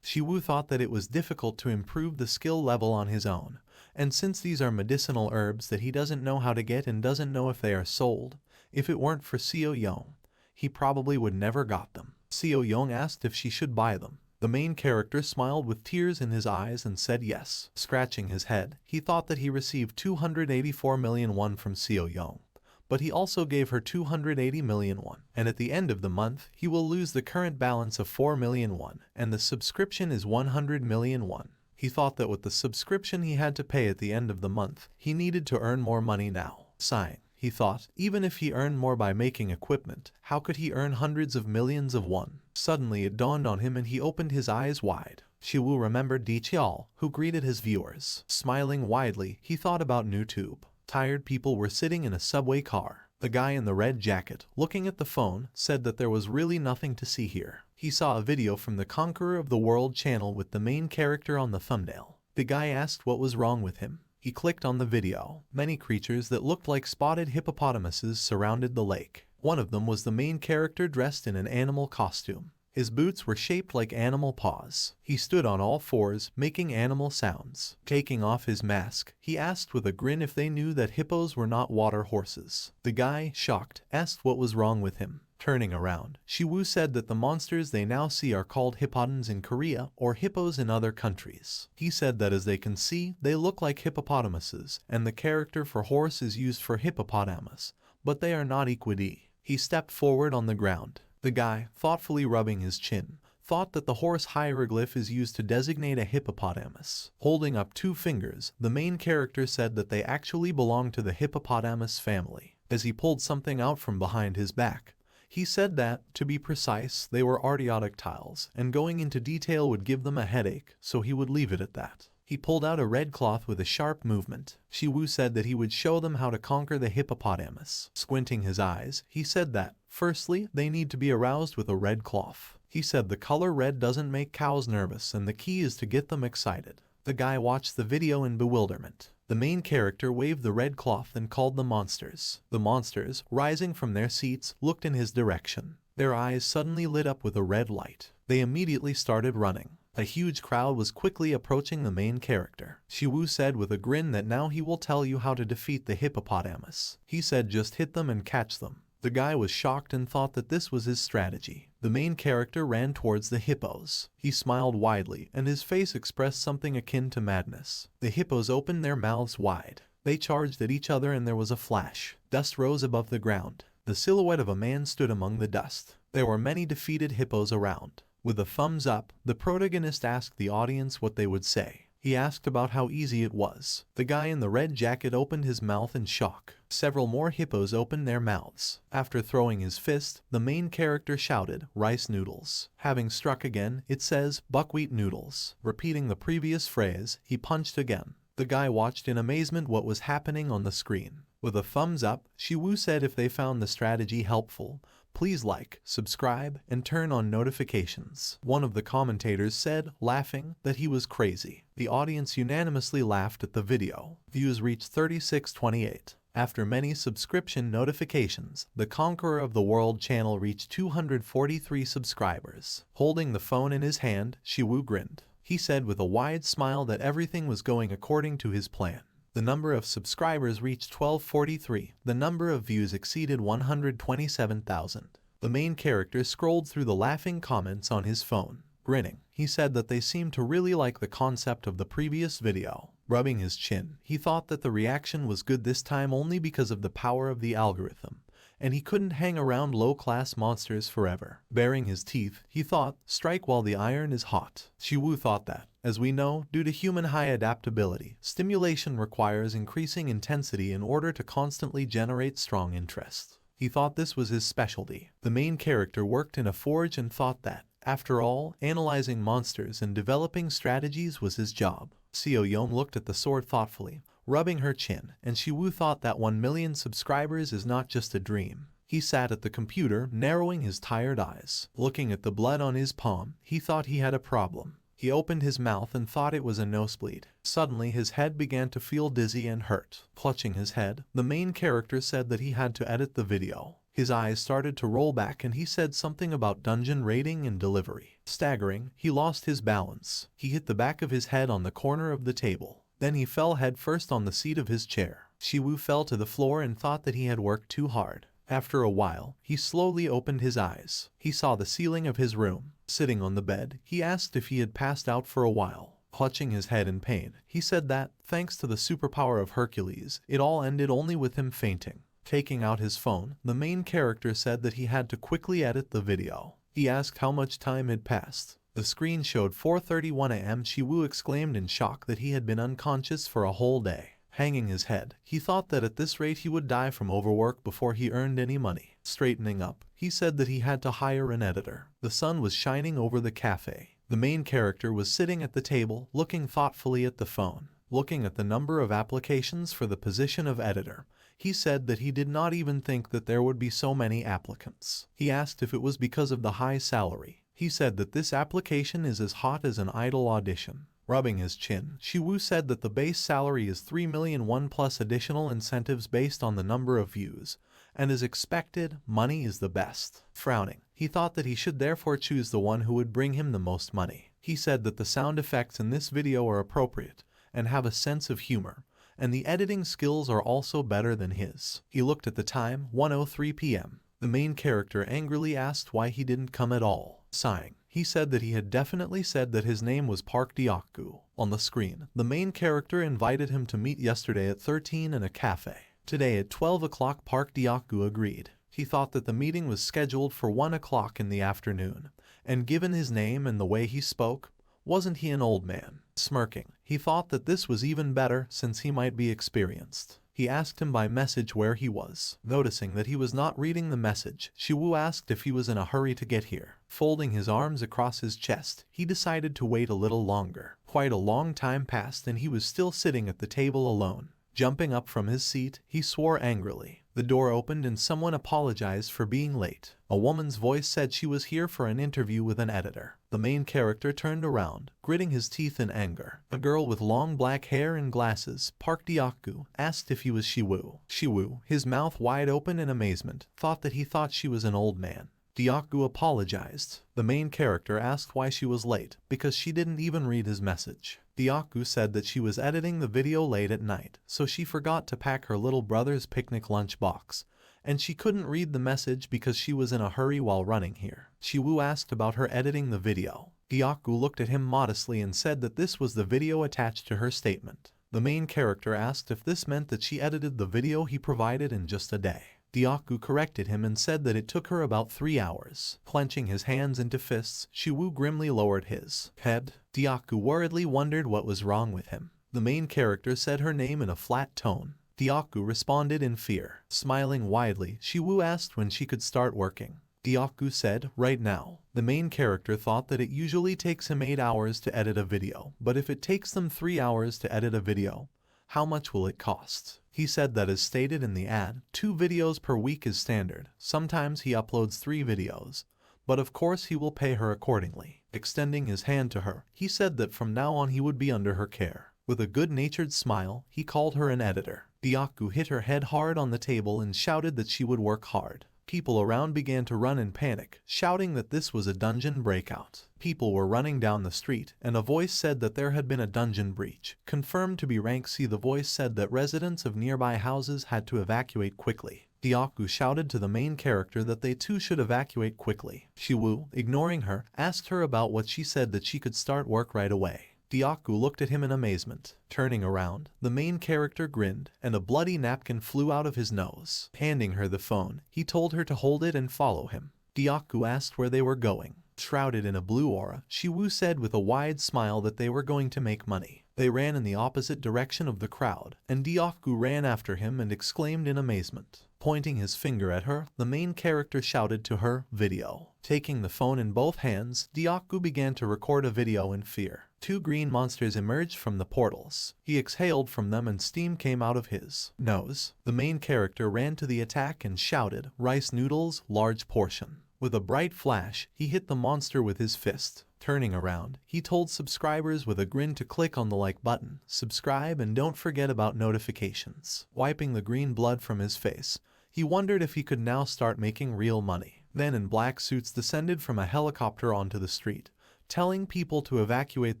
Shiwoo thought that it was difficult to improve the skill level on his own, and since these are medicinal herbs that he doesn't know how to get and doesn't know if they are sold, if it weren't for Seo Young, he probably would never got them. Seo Young asked if she should buy them. The main character smiled with tears in his eyes and said yes. Scratching his head, he thought that he received 284 million won from Seo Young, but he also gave her 280 million won, and at the end of the month, he will lose the current balance of 4 million won, and the subscription is 100 million won. He thought that with the subscription he had to pay at the end of the month, he needed to earn more money now. Sighing, he thought, even if he earned more by making equipment, how could he earn hundreds of millions of won? Suddenly it dawned on him and he opened his eyes wide. Shiwoo remembered Di Chiao, who greeted his viewers. Smiling widely, he thought about NewTube. Tired people were sitting in a subway car. The guy in the red jacket, looking at the phone, said that there was really nothing to see here. He saw a video from the Conqueror of the World channel with the main character on the thumbnail. The guy asked what was wrong with him. He clicked on the video. Many creatures that looked like spotted hippopotamuses surrounded the lake. One of them was the main character dressed in an animal costume. His boots were shaped like animal paws. He stood on all fours, making animal sounds. Taking off his mask, he asked with a grin if they knew that hippos were not water horses. The guy, shocked, asked what was wrong with him. Turning around, Shiwoo said that the monsters they now see are called hippodons in Korea or hippos in other countries. He said that as they can see, they look like hippopotamuses, and the character for horse is used for hippopotamus, but they are not equidae. He stepped forward on the ground. The guy, thoughtfully rubbing his chin, thought that the horse hieroglyph is used to designate a hippopotamus. Holding up two fingers, the main character said that they actually belong to the hippopotamus family. As he pulled something out from behind his back, he said that, to be precise, they were ardeotic tiles, and going into detail would give them a headache, so he would leave it at that. He pulled out a red cloth with a sharp movement. Shiwu said that he would show them how to conquer the hippopotamus. Squinting his eyes, he said that, firstly, they need to be aroused with a red cloth. He said the color red doesn't make cows nervous and the key is to get them excited. The guy watched the video in bewilderment. The main character waved the red cloth and called them monsters. The monsters, rising from their seats, looked in his direction. Their eyes suddenly lit up with a red light. They immediately started running. A huge crowd was quickly approaching the main character. Shiwu said with a grin that now he will tell you how to defeat the hippopotamus. He said just hit them and catch them. The guy was shocked and thought that this was his strategy. The main character ran towards the hippos. He smiled widely and his face expressed something akin to madness. The hippos opened their mouths wide. They charged at each other and there was a flash. Dust rose above the ground. The silhouette of a man stood among the dust. There were many defeated hippos around. With a thumbs up, the protagonist asked the audience what they would say. He asked about how easy it was. The guy in the red jacket opened his mouth in shock. Several more hippos opened their mouths. After throwing his fist, the main character shouted, "Rice noodles." Having struck again, it says, "Buckwheat noodles." Repeating the previous phrase, he punched again. The guy watched in amazement what was happening on the screen. With a thumbs up, Shiwu said if they found the strategy helpful, please like, subscribe, and turn on notifications. One of the commentators said, laughing, that he was crazy. The audience unanimously laughed at the video. Views reached 3628. After many subscription notifications, the Conqueror of the World channel reached 243 subscribers. Holding the phone in his hand, Shiwu grinned. He said with a wide smile that everything was going according to his plan. The number of subscribers reached 1243. The number of views exceeded 127,000. The main character scrolled through the laughing comments on his phone. Grinning, he said that they seemed to really like the concept of the previous video. Rubbing his chin, he thought that the reaction was good this time only because of the power of the algorithm, and he couldn't hang around low-class monsters forever. Baring his teeth, he thought, strike while the iron is hot. Shiwu thought that, as we know, due to human high adaptability, stimulation requires increasing intensity in order to constantly generate strong interest. He thought this was his specialty. The main character worked in a forge and thought that, after all, analyzing monsters and developing strategies was his job. Seo Yom looked at the sword thoughtfully, rubbing her chin, and Shiwu thought that 1 million subscribers is not just a dream. He sat at the computer, narrowing his tired eyes. Looking at the blood on his palm, he thought he had a problem. He opened his mouth and thought it was a nosebleed. Suddenly his head began to feel dizzy and hurt. Clutching his head, the main character said that he had to edit the video. His eyes started to roll back and he said something about dungeon raiding and delivery. Staggering, he lost his balance. He hit the back of his head on the corner of the table. Then he fell headfirst on the seat of his chair. Shiwu fell to the floor and thought that he had worked too hard. After a while, he slowly opened his eyes. He saw the ceiling of his room. Sitting on the bed, he asked if he had passed out for a while. Clutching his head in pain, he said that, thanks to the superpower of Hercules, it all ended only with him fainting. Taking out his phone, the main character said that he had to quickly edit the video. He asked how much time had passed. The screen showed 4:31 a.m. Shiwu exclaimed in shock that he had been unconscious for a whole day. Hanging his head, he thought that at this rate he would die from overwork before he earned any money. Straightening up, he said that he had to hire an editor. The sun was shining over the cafe. The main character was sitting at the table, looking thoughtfully at the phone. Looking at the number of applications for the position of editor, he said that he did not even think that there would be so many applicants. He asked if it was because of the high salary. He said that this application is as hot as an idol audition. Rubbing his chin, Shiwu said that the base salary is 3 million won plus additional incentives based on the number of views, and as expected, money is the best. Frowning, he thought that he should therefore choose the one who would bring him the most money. He said that the sound effects in this video are appropriate, and have a sense of humor, and the editing skills are also better than his. He looked at the time, 1:03 p.m. The main character angrily asked why he didn't come at all. Sighing, he said that he had definitely said that his name was Park Deokgu. On the screen, the main character invited him to meet yesterday at 13 in a cafe. Today at 12 o'clock Park Deokgu agreed. He thought that the meeting was scheduled for 1 o'clock in the afternoon, and given his name and the way he spoke, wasn't he an old man? Smirking, he thought that this was even better since he might be experienced. He asked him by message where he was. Noticing that he was not reading the message, Shiwu asked if he was in a hurry to get here. Folding his arms across his chest, he decided to wait a little longer. Quite a long time passed and he was still sitting at the table alone. Jumping up from his seat, he swore angrily. The door opened and someone apologized for being late. A woman's voice said she was here for an interview with an editor. The main character turned around, gritting his teeth in anger. A girl with long black hair and glasses, Park Deokgu, asked if he was Shiwoo. Shiwoo, his mouth wide open in amazement, thought she was an old man. Deokgu apologized. The main character asked why she was late, because she didn't even read his message. Deokgu said that she was editing the video late at night, so she forgot to pack her little brother's picnic lunch box, and she couldn't read the message because she was in a hurry while running here. Shiwoo asked about her editing the video. Deokgu looked at him modestly and said that this was the video attached to her statement. The main character asked if this meant that she edited the video he provided in just a day. Deokgu corrected him and said that it took her about 3 hours. Clenching his hands into fists, Shiwoo grimly lowered his head. Deokgu worriedly wondered what was wrong with him. The main character said her name in a flat tone. Deokgu responded in fear. Smiling widely, Shiwoo asked when she could start working. Deokgu said, right now. The main character thought that it usually takes him 8 hours to edit a video, but if it takes them 3 hours to edit a video, how much will it cost? He said that as stated in the ad, 2 videos per week is standard. Sometimes he uploads 3 videos, but of course he will pay her accordingly. Extending his hand to her, he said that from now on he would be under her care. With a good-natured smile, he called her an editor. Deokgu hit her head hard on the table and shouted that she would work hard. People around began to run in panic, shouting that this was a dungeon breakout. People were running down the street, and a voice said that there had been a dungeon breach. Confirmed to be Rank C, the voice said that residents of nearby houses had to evacuate quickly. Deokgu shouted to the main character that they too should evacuate quickly. Shiwoo, ignoring her, asked her about what she said that she could start work right away. Deokgu looked at him in amazement. Turning around, the main character grinned, and a bloody napkin flew out of his nose. Handing her the phone, he told her to hold it and follow him. Deokgu asked where they were going. Shrouded in a blue aura, Shiwoo said with a wide smile that they were going to make money. They ran in the opposite direction of the crowd, and Deokgu ran after him and exclaimed in amazement. Pointing his finger at her, the main character shouted to her, video. Taking the phone in both hands, Deokgu began to record a video in fear. 2 green monsters emerged from the portals. He exhaled from them and steam came out of his nose. The main character ran to the attack and shouted, rice noodles, large portion. With a bright flash, he hit the monster with his fist. Turning around, he told subscribers with a grin to click on the like button, subscribe, and don't forget about notifications. Wiping the green blood from his face, he wondered if he could now start making real money. Men in black suits descended from a helicopter onto the street, telling people to evacuate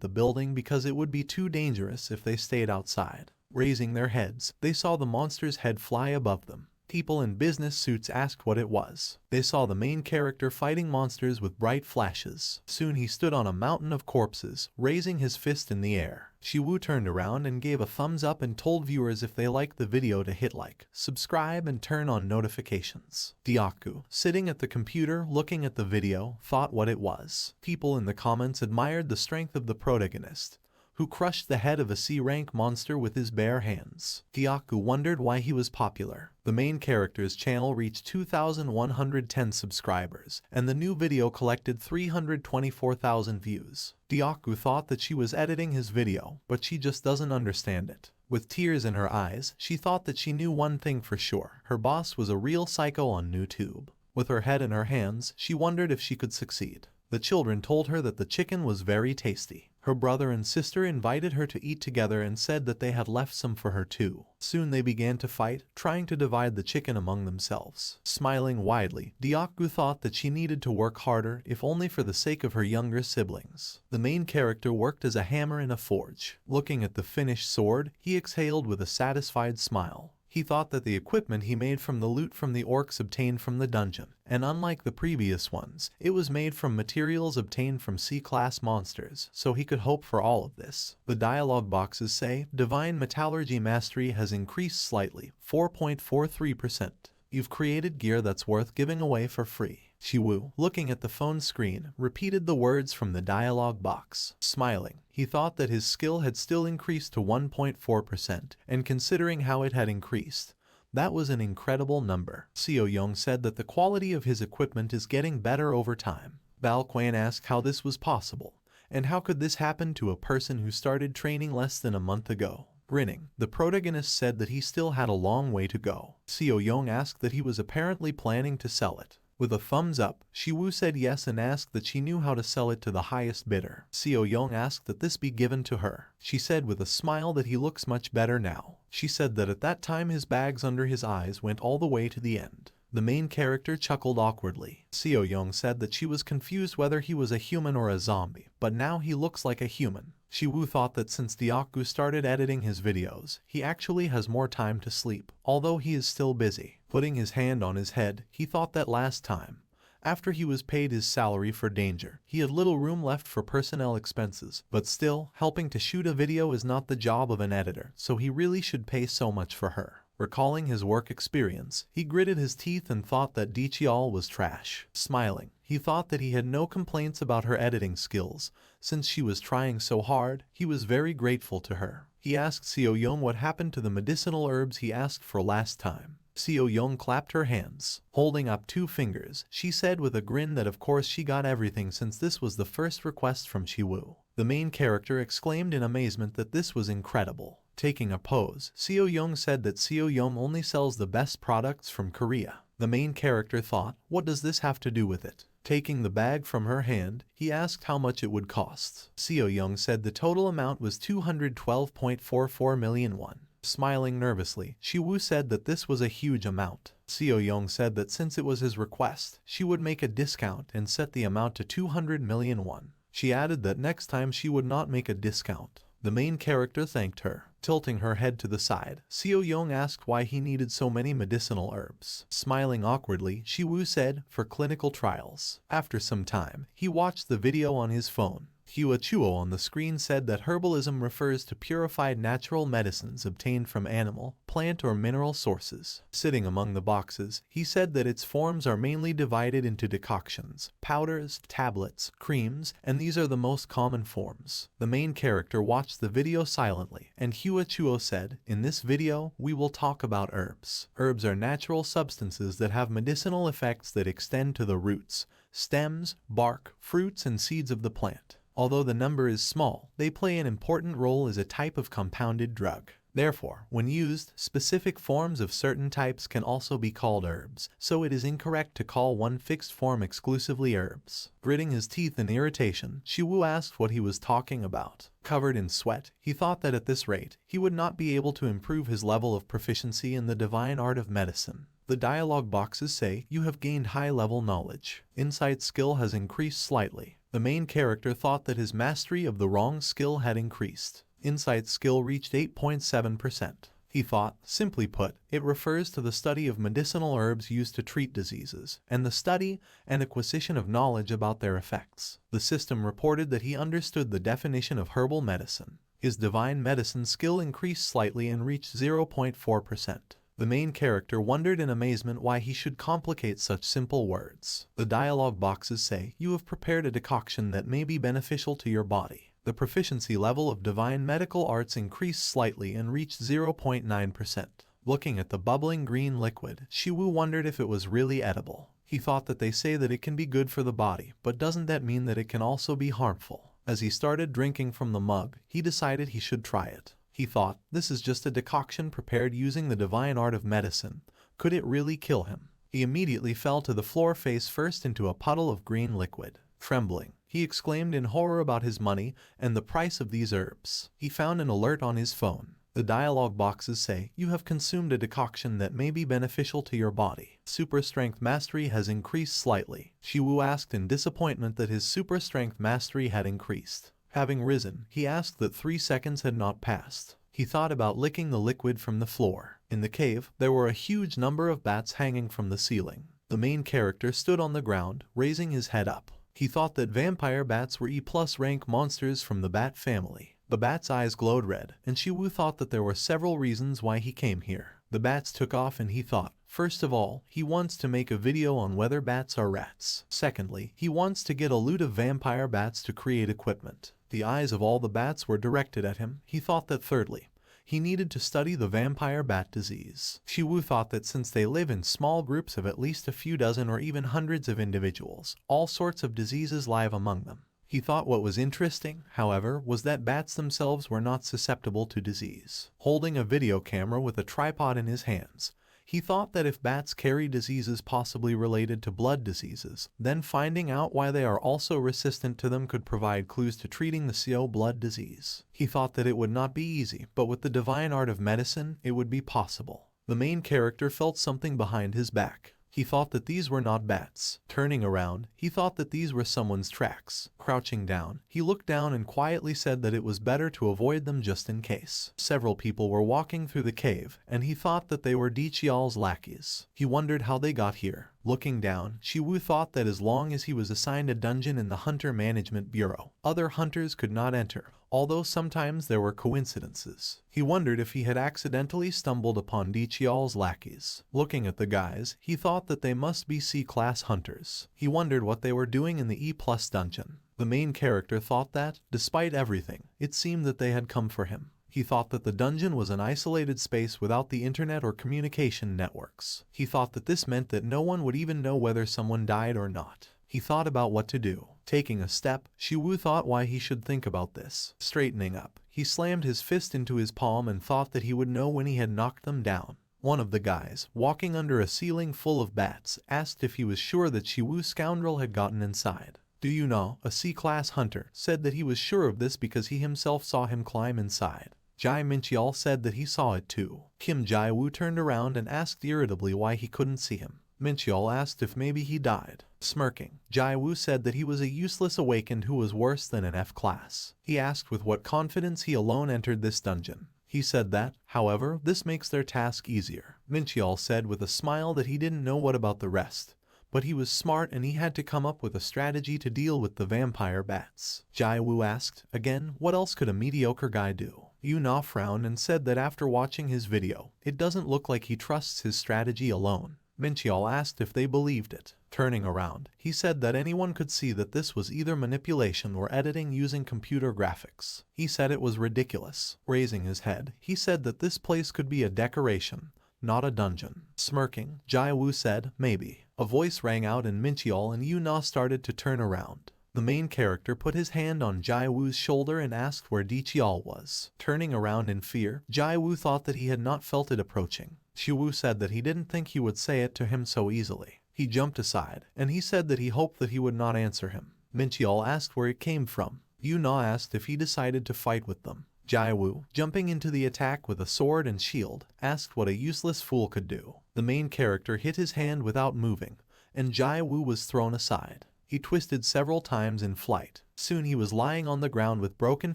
the building because it would be too dangerous if they stayed outside. Raising their heads, they saw the monster's head fly above them. People in business suits asked what it was. They saw the main character fighting monsters with bright flashes. Soon he stood on a mountain of corpses, raising his fist in the air. Shiwoo turned around and gave a thumbs up and told viewers if they liked the video to hit like, subscribe, and turn on notifications. Deokgu, sitting at the computer looking at the video, thought what it was. People in the comments admired the strength of the protagonist, who crushed the head of a C-rank monster with his bare hands. Deokgu wondered why he was popular. The main character's channel reached 2,110 subscribers, and the new video collected 324,000 views. Deokgu thought that she was editing his video, but she just doesn't understand it. With tears in her eyes, she thought that she knew one thing for sure. Her boss was a real psycho on YouTube. With her head in her hands, she wondered if she could succeed. The children told her that the chicken was very tasty. Her brother and sister invited her to eat together and said that they had left some for her too. Soon they began to fight, trying to divide the chicken among themselves. Smiling widely, Deokgu thought that she needed to work harder, if only for the sake of her younger siblings. The main character worked as a hammer in a forge. Looking at the finished sword, he exhaled with a satisfied smile. He thought that the equipment he made from the loot from the orcs obtained from the dungeon, and unlike the previous ones, it was made from materials obtained from C-class monsters, so he could hope for all of this. The dialogue boxes say, Divine Metallurgy Mastery has increased slightly, 4.43%. You've created gear that's worth giving away for free. Shiwoo, looking at the phone screen, repeated the words from the dialogue box. Smiling, he thought that his skill had still increased to 1.4%, and considering how it had increased, that was an incredible number. Seo Young said that the quality of his equipment is getting better over time. Bao Quan asked how this was possible, And how could this happen to a person who started training less than a month ago? Grinning, the protagonist said that he still had a long way to go. Seo Young asked that he was apparently planning to sell it. With a thumbs up, Shiwoo said yes and asked that she knew how to sell it to the highest bidder. Seo Young asked that this be given to her. She said with a smile that he looks much better now. She said that at that time his bags under his eyes went all the way to the end. The main character chuckled awkwardly. Seo Young said that she was confused whether he was a human or a zombie, but now he looks like a human. Shiwoo thought that since Deokgu started editing his videos, he actually has more time to sleep, although he is still busy. Putting his hand on his head, he thought that last time, after he was paid his salary for danger, he had little room left for personnel expenses, but still, helping to shoot a video is not the job of an editor, so he really should pay so much for her. Recalling his work experience, he gritted his teeth and thought that Dichial was trash. Smiling, he thought that he had no complaints about her editing skills. Since she was trying so hard, he was very grateful to her. He asked Seo Young what happened to the medicinal herbs he asked for last time. Seo Young clapped her hands. Holding up 2 fingers, she said with a grin that of course she got everything since this was the first request from Shiwoo. The main character exclaimed in amazement that this was incredible. Taking a pose, Seo Young said that Seo Young only sells the best products from Korea. The main character thought, what does this have to do with it? Taking the bag from her hand, he asked how much it would cost. Seo Young said the total amount was 212.44 million won. Smiling nervously, Shiwoo said that this was a huge amount. Seo Young said that since it was his request, she would make a discount and set the amount to 200 million won. She added that next time she would not make a discount. The main character thanked her. Tilting her head to the side, Seo Young asked why he needed so many medicinal herbs. Smiling awkwardly, Shiwoo said, for clinical trials. After some time, he watched the video on his phone. Hua Chuo on the screen said that herbalism refers to purified natural medicines obtained from animal, plant or mineral sources. Sitting among the boxes, he said that its forms are mainly divided into decoctions, powders, tablets, creams, and these are the most common forms. The main character watched the video silently, and Hua Chuo said, in this video, we will talk about herbs. Herbs are natural substances that have medicinal effects that extend to the roots, stems, bark, fruits, and seeds of the plant. Although the number is small, they play an important role as a type of compounded drug. Therefore, when used, specific forms of certain types can also be called herbs, so it is incorrect to call one fixed form exclusively herbs. Gritting his teeth in irritation, Shiwoo asked what he was talking about. Covered in sweat, he thought that at this rate, he would not be able to improve his level of proficiency in the divine art of medicine. The dialogue boxes say, you have gained high-level knowledge. Insight skill has increased slightly. The main character thought that his mastery of the wrong skill had increased. Insight skill reached 8.7%. He thought, simply put, it refers to the study of medicinal herbs used to treat diseases, and the study and acquisition of knowledge about their effects. The system reported that he understood the definition of herbal medicine. His divine medicine skill increased slightly and reached 0.4%. The main character wondered in amazement why he should complicate such simple words. The dialogue boxes say, you have prepared a decoction that may be beneficial to your body. The proficiency level of divine medical arts increased slightly and reached 0.9%. Looking at the bubbling green liquid, Shiwoo wondered if it was really edible. He thought that they say that it can be good for the body, but doesn't that mean that it can also be harmful? As he started drinking from the mug, he decided he should try it. He thought, this is just a decoction prepared using the divine art of medicine. Could it really kill him? He immediately fell to the floor face first into a puddle of green liquid. Trembling, he exclaimed in horror about his money and the price of these herbs. He found an alert on his phone. The dialogue boxes say, you have consumed a decoction that may be beneficial to your body. Super strength mastery has increased slightly. Shiwoo asked in disappointment that his super strength mastery had increased. Having risen, he asked that 3 seconds had not passed. He thought about licking the liquid from the floor. In the cave, there were a huge number of bats hanging from the ceiling. The main character stood on the ground, raising his head up. He thought that vampire bats were E+ rank monsters from the bat family. The bat's eyes glowed red, and Shiwoo thought that there were several reasons why he came here. The bats took off and he thought, first of all, he wants to make a video on whether bats are rats. Secondly, he wants to get a loot of vampire bats to create equipment. The eyes of all the bats were directed at him. He thought that thirdly, he needed to study the vampire bat disease. Shiwoo thought that since they live in small groups of at least a few dozen or even hundreds of individuals, all sorts of diseases live among them. He thought what was interesting, however, was that bats themselves were not susceptible to disease. Holding a video camera with a tripod in his hands, he thought that if bats carry diseases possibly related to blood diseases, then finding out why they are also resistant to them could provide clues to treating the CO blood disease. He thought that it would not be easy, but with the divine art of medicine, it would be possible. The main character felt something behind his back. He thought that these were not bats. Turning around, he thought that these were someone's tracks. Crouching down, he looked down and quietly said that it was better to avoid them just in case. Several people were walking through the cave, and he thought that they were Dichial's lackeys. He wondered how they got here. Looking down, Shiwu thought that as long as he was assigned a dungeon in the Hunter Management Bureau, other hunters could not enter, although sometimes there were coincidences. He wondered if he had accidentally stumbled upon Dichial's lackeys. Looking at the guys, he thought that they must be C-class hunters. He wondered what they were doing in the E+ dungeon. The main character thought that, despite everything, it seemed that they had come for him. He thought that the dungeon was an isolated space without the internet or communication networks. He thought that this meant that no one would even know whether someone died or not. He thought about what to do. Taking a step, Shiwu thought why he should think about this. Straightening up, he slammed his fist into his palm and thought that he would know when he had knocked them down. One of the guys, walking under a ceiling full of bats, asked if he was sure that Shiwu's scoundrel had gotten inside. Do you know, a C-class hunter said that he was sure of this because he himself saw him climb inside. Jai Minchial said that he saw it too. Kim Jai-woo turned around and asked irritably why he couldn't see him. Minchial asked if maybe he died. Smirking, Jai-woo said that he was a useless awakened who was worse than an F-class. He asked with what confidence he alone entered this dungeon. He said that, however, this makes their task easier. Minchial said with a smile that he didn't know what about the rest, but he was smart and he had to come up with a strategy to deal with the vampire bats. Jai-woo asked, again, what else could a mediocre guy do? Yu-na frowned and said that after watching his video, it doesn't look like he trusts his strategy alone. Minchial asked if they believed it. Turning around, he said that anyone could see that this was either manipulation or editing using computer graphics. He said it was ridiculous. Raising his head, he said that this place could be a decoration, not a dungeon. Smirking, Jai-woo said, maybe. A voice rang out and Minchial and Yu-na started to turn around. The main character put his hand on Jai-woo's shoulder and asked where Dichial was. Turning around in fear, Jai-woo thought that he had not felt it approaching. Shiwu said that he didn't think he would say it to him so easily. He jumped aside, and he said that he hoped that he would not answer him. Minchial asked where it came from. Yu-na asked if he decided to fight with them. Jai-woo, jumping into the attack with a sword and shield, asked what a useless fool could do. The main character hit his hand without moving, and Jai-woo was thrown aside. He twisted several times in flight. Soon he was lying on the ground with broken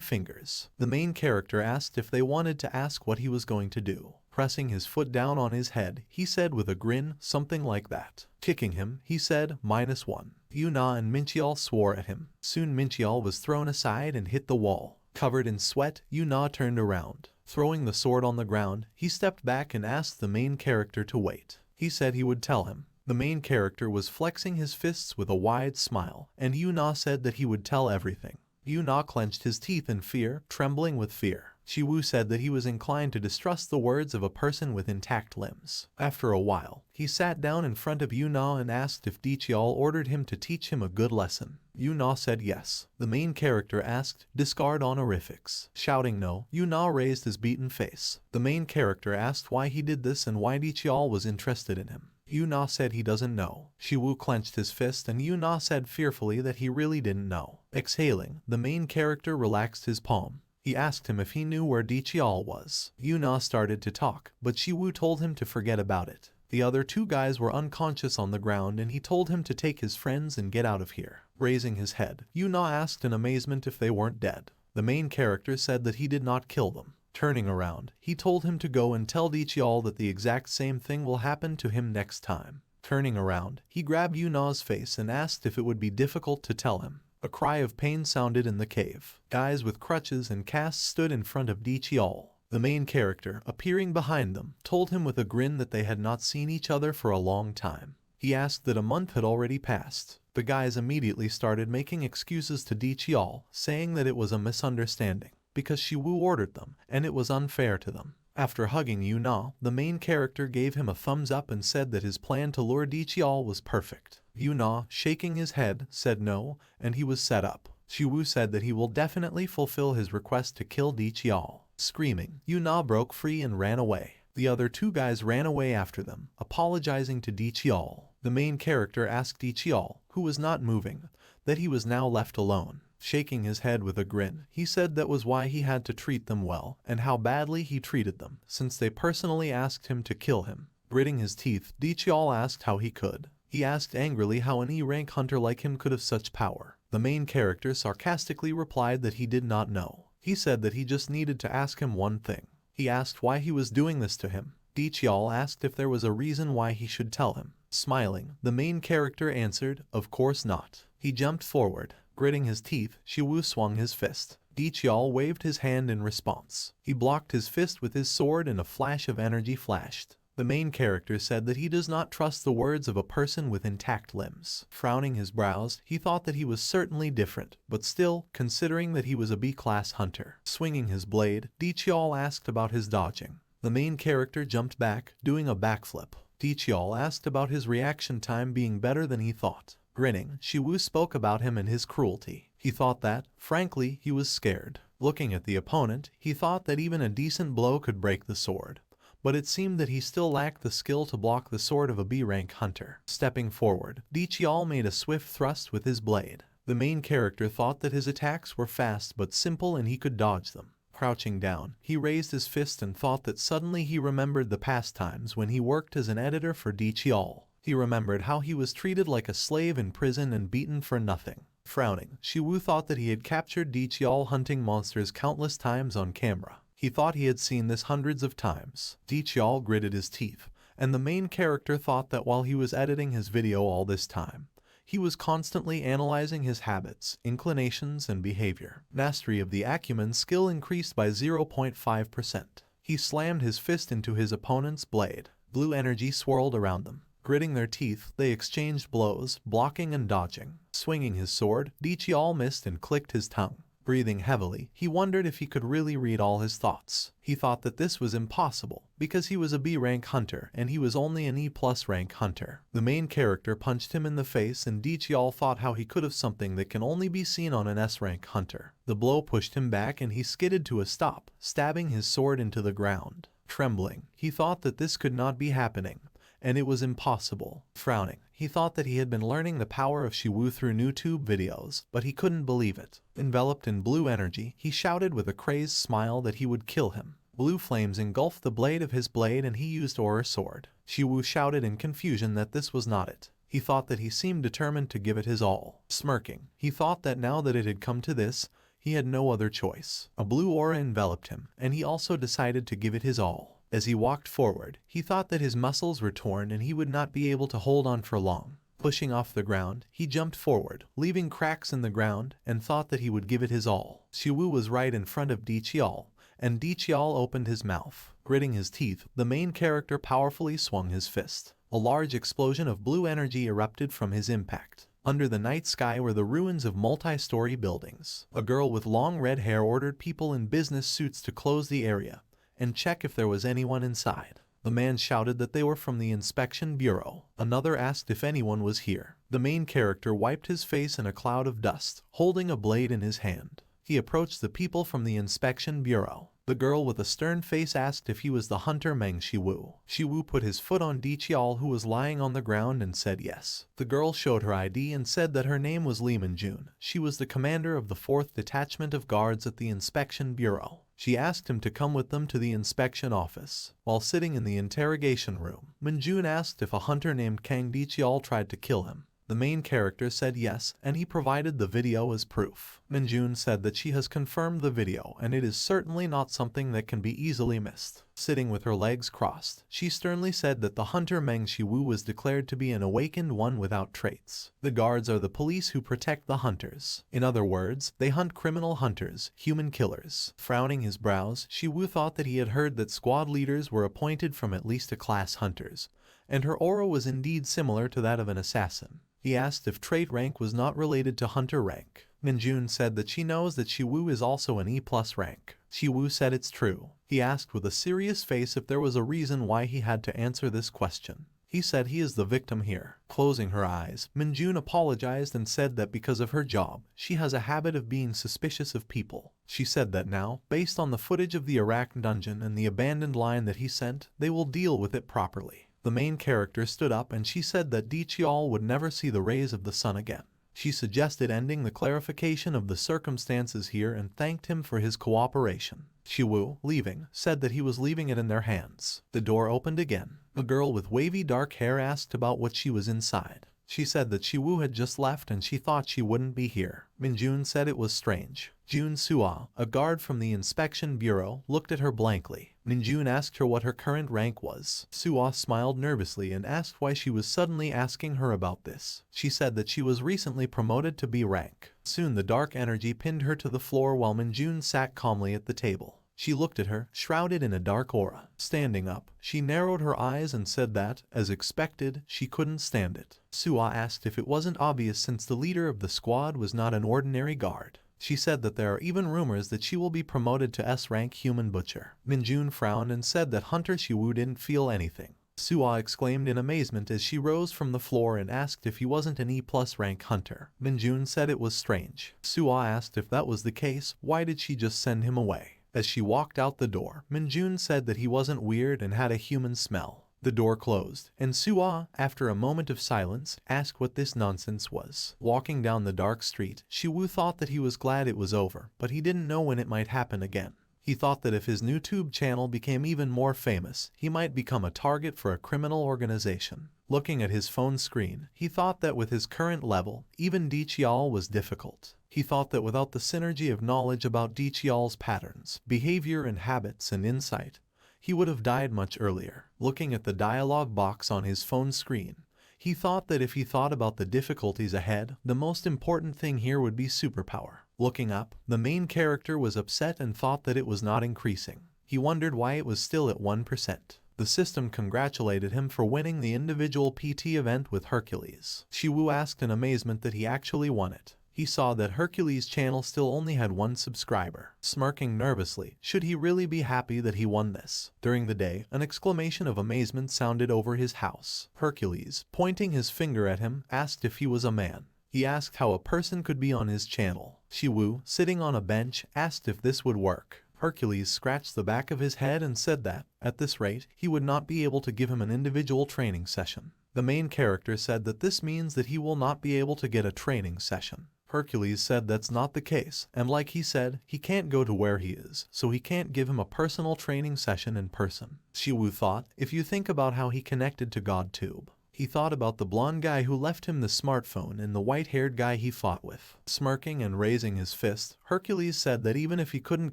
fingers. The main character asked if they wanted to ask what he was going to do. Pressing his foot down on his head, he said with a grin, something like that. Kicking him, he said, -1. Yu-na and Minchial swore at him. Soon Minchial was thrown aside and hit the wall. Covered in sweat, Yu-na turned around. Throwing the sword on the ground, he stepped back and asked the main character to wait. He said he would tell him. The main character was flexing his fists with a wide smile, and Yu-na said that he would tell everything. Yu-na clenched his teeth in fear, trembling with fear. Shiwu said that he was inclined to distrust the words of a person with intact limbs. After a while, he sat down in front of Yu-na and asked if Dichial ordered him to teach him a good lesson. Yu-na said yes. The main character asked, discard honorifics. Shouting no, Yu-na raised his beaten face. The main character asked why he did this and why Dichial was interested in him. Yu-na said he doesn't know. Shiwu clenched his fist and Yu-na said fearfully that he really didn't know. Exhaling, the main character relaxed his palm. He asked him if he knew where Dichial was. Yu-na started to talk, but Shiwu told him to forget about it. The other two guys were unconscious on the ground and he told him to take his friends and get out of here. Raising his head, Yu-na asked in amazement if they weren't dead. The main character said that he did not kill them. Turning around, he told him to go and tell Dichial that the exact same thing will happen to him next time. Turning around, he grabbed Yu-na's face and asked if it would be difficult to tell him. A cry of pain sounded in the cave. Guys with crutches and casts stood in front of Dichial. The main character, appearing behind them, told him with a grin that they had not seen each other for a long time. He asked that a month had already passed. The guys immediately started making excuses to Dichial, saying that it was a misunderstanding, because Shiwu ordered them, and it was unfair to them. After hugging Yu-na, the main character gave him a thumbs up and said that his plan to lure Dichial was perfect. Yu-na, shaking his head, said no, and he was set up. Shiwu said that he will definitely fulfill his request to kill Dichial. Screaming, Yuna broke free and ran away. The other two guys ran away after them, apologizing to Dichial. The main character asked Dichial, who was not moving, that he was now left alone. Shaking his head with a grin, he said that was why he had to treat them well, and how badly he treated them, since they personally asked him to kill him. Gritting his teeth, Dichial asked how he could. He asked angrily how an E-rank hunter like him could have such power. The main character sarcastically replied that he did not know. He said that he just needed to ask him one thing. He asked why he was doing this to him. Dichial asked if there was a reason why he should tell him. Smiling, the main character answered, of course not. He jumped forward. Gritting his teeth, Shiwu swung his fist. Dichial waved his hand in response. He blocked his fist with his sword and a flash of energy flashed. The main character said that he does not trust the words of a person with intact limbs. Frowning his brows, he thought that he was certainly different, but still, considering that he was a B-class hunter. Swinging his blade, Dichial asked about his dodging. The main character jumped back, doing a backflip. Dichial asked about his reaction time being better than he thought. Grinning, Shiwu spoke about him and his cruelty. He thought that, frankly, he was scared. Looking at the opponent, he thought that even a decent blow could break the sword. But it seemed that he still lacked the skill to block the sword of a B-rank hunter. Stepping forward, Dichial made a swift thrust with his blade. The main character thought that his attacks were fast but simple and he could dodge them. Crouching down, he raised his fist and thought that suddenly he remembered the past times when he worked as an editor for Dichial. He remembered how he was treated like a slave in prison and beaten for nothing. Frowning, Shiwu thought that he had captured Dichial hunting monsters countless times on camera. He thought he had seen this hundreds of times. Dichial gritted his teeth, and the main character thought that while he was editing his video all this time, he was constantly analyzing his habits, inclinations, and behavior. Mastery of the acumen skill increased by 0.5%. He slammed his fist into his opponent's blade. Blue energy swirled around them. Gritting their teeth, they exchanged blows, blocking and dodging. Swinging his sword, Dichial missed and clicked his tongue. Breathing heavily, he wondered if he could really read all his thoughts. He thought that this was impossible, because he was a B-rank hunter and he was only an E+ rank hunter. The main character punched him in the face and Dichial thought how he could have something that can only be seen on an S-rank hunter. The blow pushed him back and he skidded to a stop, stabbing his sword into the ground. Trembling, he thought that this could not be happening, and it was impossible. Frowning, he thought that he had been learning the power of Shiwu through YouTube videos, but he couldn't believe it. Enveloped in blue energy, he shouted with a crazed smile that he would kill him. Blue flames engulfed the blade of his blade and he used Aura sword. Shiwu shouted in confusion that this was not it. He thought that he seemed determined to give it his all. Smirking, he thought that now that it had come to this, he had no other choice. A blue aura enveloped him, and he also decided to give it his all. As he walked forward, he thought that his muscles were torn and he would not be able to hold on for long. Pushing off the ground, he jumped forward, leaving cracks in the ground, and thought that he would give it his all. Shiwu was right in front of Dichial, and Dichial opened his mouth. Gritting his teeth, the main character powerfully swung his fist. A large explosion of blue energy erupted from his impact. Under the night sky were the ruins of multi-story buildings. A girl with long red hair ordered people in business suits to close the area and check if there was anyone inside. The man shouted that they were from the inspection bureau. Another asked if anyone was here. The main character wiped his face in a cloud of dust, holding a blade in his hand. He approached the people from the inspection bureau. The girl with a stern face asked if he was the hunter Meng Shiwu. Shiwu put his foot on Dichial, who was lying on the ground, and said yes. The girl showed her ID and said that her name was Lee Minjun. She was the commander of the 4th Detachment of Guards at the Inspection Bureau. She asked him to come with them to the inspection office. While sitting in the interrogation room, Minjun asked if a hunter named Kang Dichial tried to kill him. The main character said yes, and he provided the video as proof. Minjun said that she has confirmed the video, and it is certainly not something that can be easily missed. Sitting with her legs crossed, she sternly said that the hunter Meng Shiwu was declared to be an awakened one without traits. The guards are the police who protect the hunters. In other words, they hunt criminal hunters, human killers. Frowning his brows, Shiwu thought that he had heard that squad leaders were appointed from at least a class hunters, and her aura was indeed similar to that of an assassin. He asked if trait rank was not related to hunter rank. Minjun said that she knows that Shiwu is also an E+ rank. Shiwu said it's true. He asked with a serious face if there was a reason why he had to answer this question. He said he is the victim here. Closing her eyes, Minjun apologized and said that because of her job, she has a habit of being suspicious of people. She said that now, based on the footage of the Iraq dungeon and the abandoned line that he sent, they will deal with it properly. The main character stood up and she said that Dichiol would never see the rays of the sun again. She suggested ending the clarification of the circumstances here and thanked him for his cooperation. Shiwu, leaving, said that he was leaving it in their hands. The door opened again. A girl with wavy dark hair asked about what she was inside. She said that Shiwu had just left and she thought she wouldn't be here. Minjun said it was strange. Jun Sua, a guard from the inspection bureau, looked at her blankly. Minjun asked her what her current rank was. Sua smiled nervously and asked why she was suddenly asking her about this. She said that she was recently promoted to B rank. Soon the dark energy pinned her to the floor while Minjun sat calmly at the table. She looked at her, shrouded in a dark aura. Standing up, she narrowed her eyes and said that, as expected, she couldn't stand it. Sua asked if it wasn't obvious since the leader of the squad was not an ordinary guard. She said that there are even rumors that she will be promoted to S-rank human butcher. Minjun frowned and said that Hunter Shiwu didn't feel anything. Sua exclaimed in amazement as she rose from the floor and asked if he wasn't an E+ rank hunter. Minjun said it was strange. Sua asked if that was the case, why did she just send him away? As she walked out the door, Minjun said that he wasn't weird and had a human smell. The door closed, and Sua, after a moment of silence, asked what this nonsense was. Walking down the dark street, Shiwu thought that he was glad it was over, but he didn't know when it might happen again. He thought that if his YouTube channel became even more famous, he might become a target for a criminal organization. Looking at his phone screen, he thought that with his current level, even Dichiol was difficult. He thought that without the synergy of knowledge about Dichiol's patterns, behavior and habits and insight, he would have died much earlier. Looking at the dialogue box on his phone screen, he thought that if he thought about the difficulties ahead, the most important thing here would be superpower. Looking up, the main character was upset and thought that it was not increasing. He wondered why it was still at 1%. The system congratulated him for winning the individual PT event with Hercules. Shiwu asked in amazement that he actually won it. He saw that Hercules' channel still only had 1 subscriber. Smirking nervously, should he really be happy that he won this? During the day, an exclamation of amazement sounded over his house. Hercules, pointing his finger at him, asked if he was a man. He asked how a person could be on his channel. Shiwu, sitting on a bench, asked if this would work. Hercules scratched the back of his head and said that, at this rate, he would not be able to give him an individual training session. The main character said that this means that he will not be able to get a training session. Hercules said that's not the case, and like he said, he can't go to where he is, so he can't give him a personal training session in person. Shiwu thought, if you think about how he connected to GodTube. He thought about the blonde guy who left him the smartphone and the white-haired guy he fought with. Smirking and raising his fist, Hercules said that even if he couldn't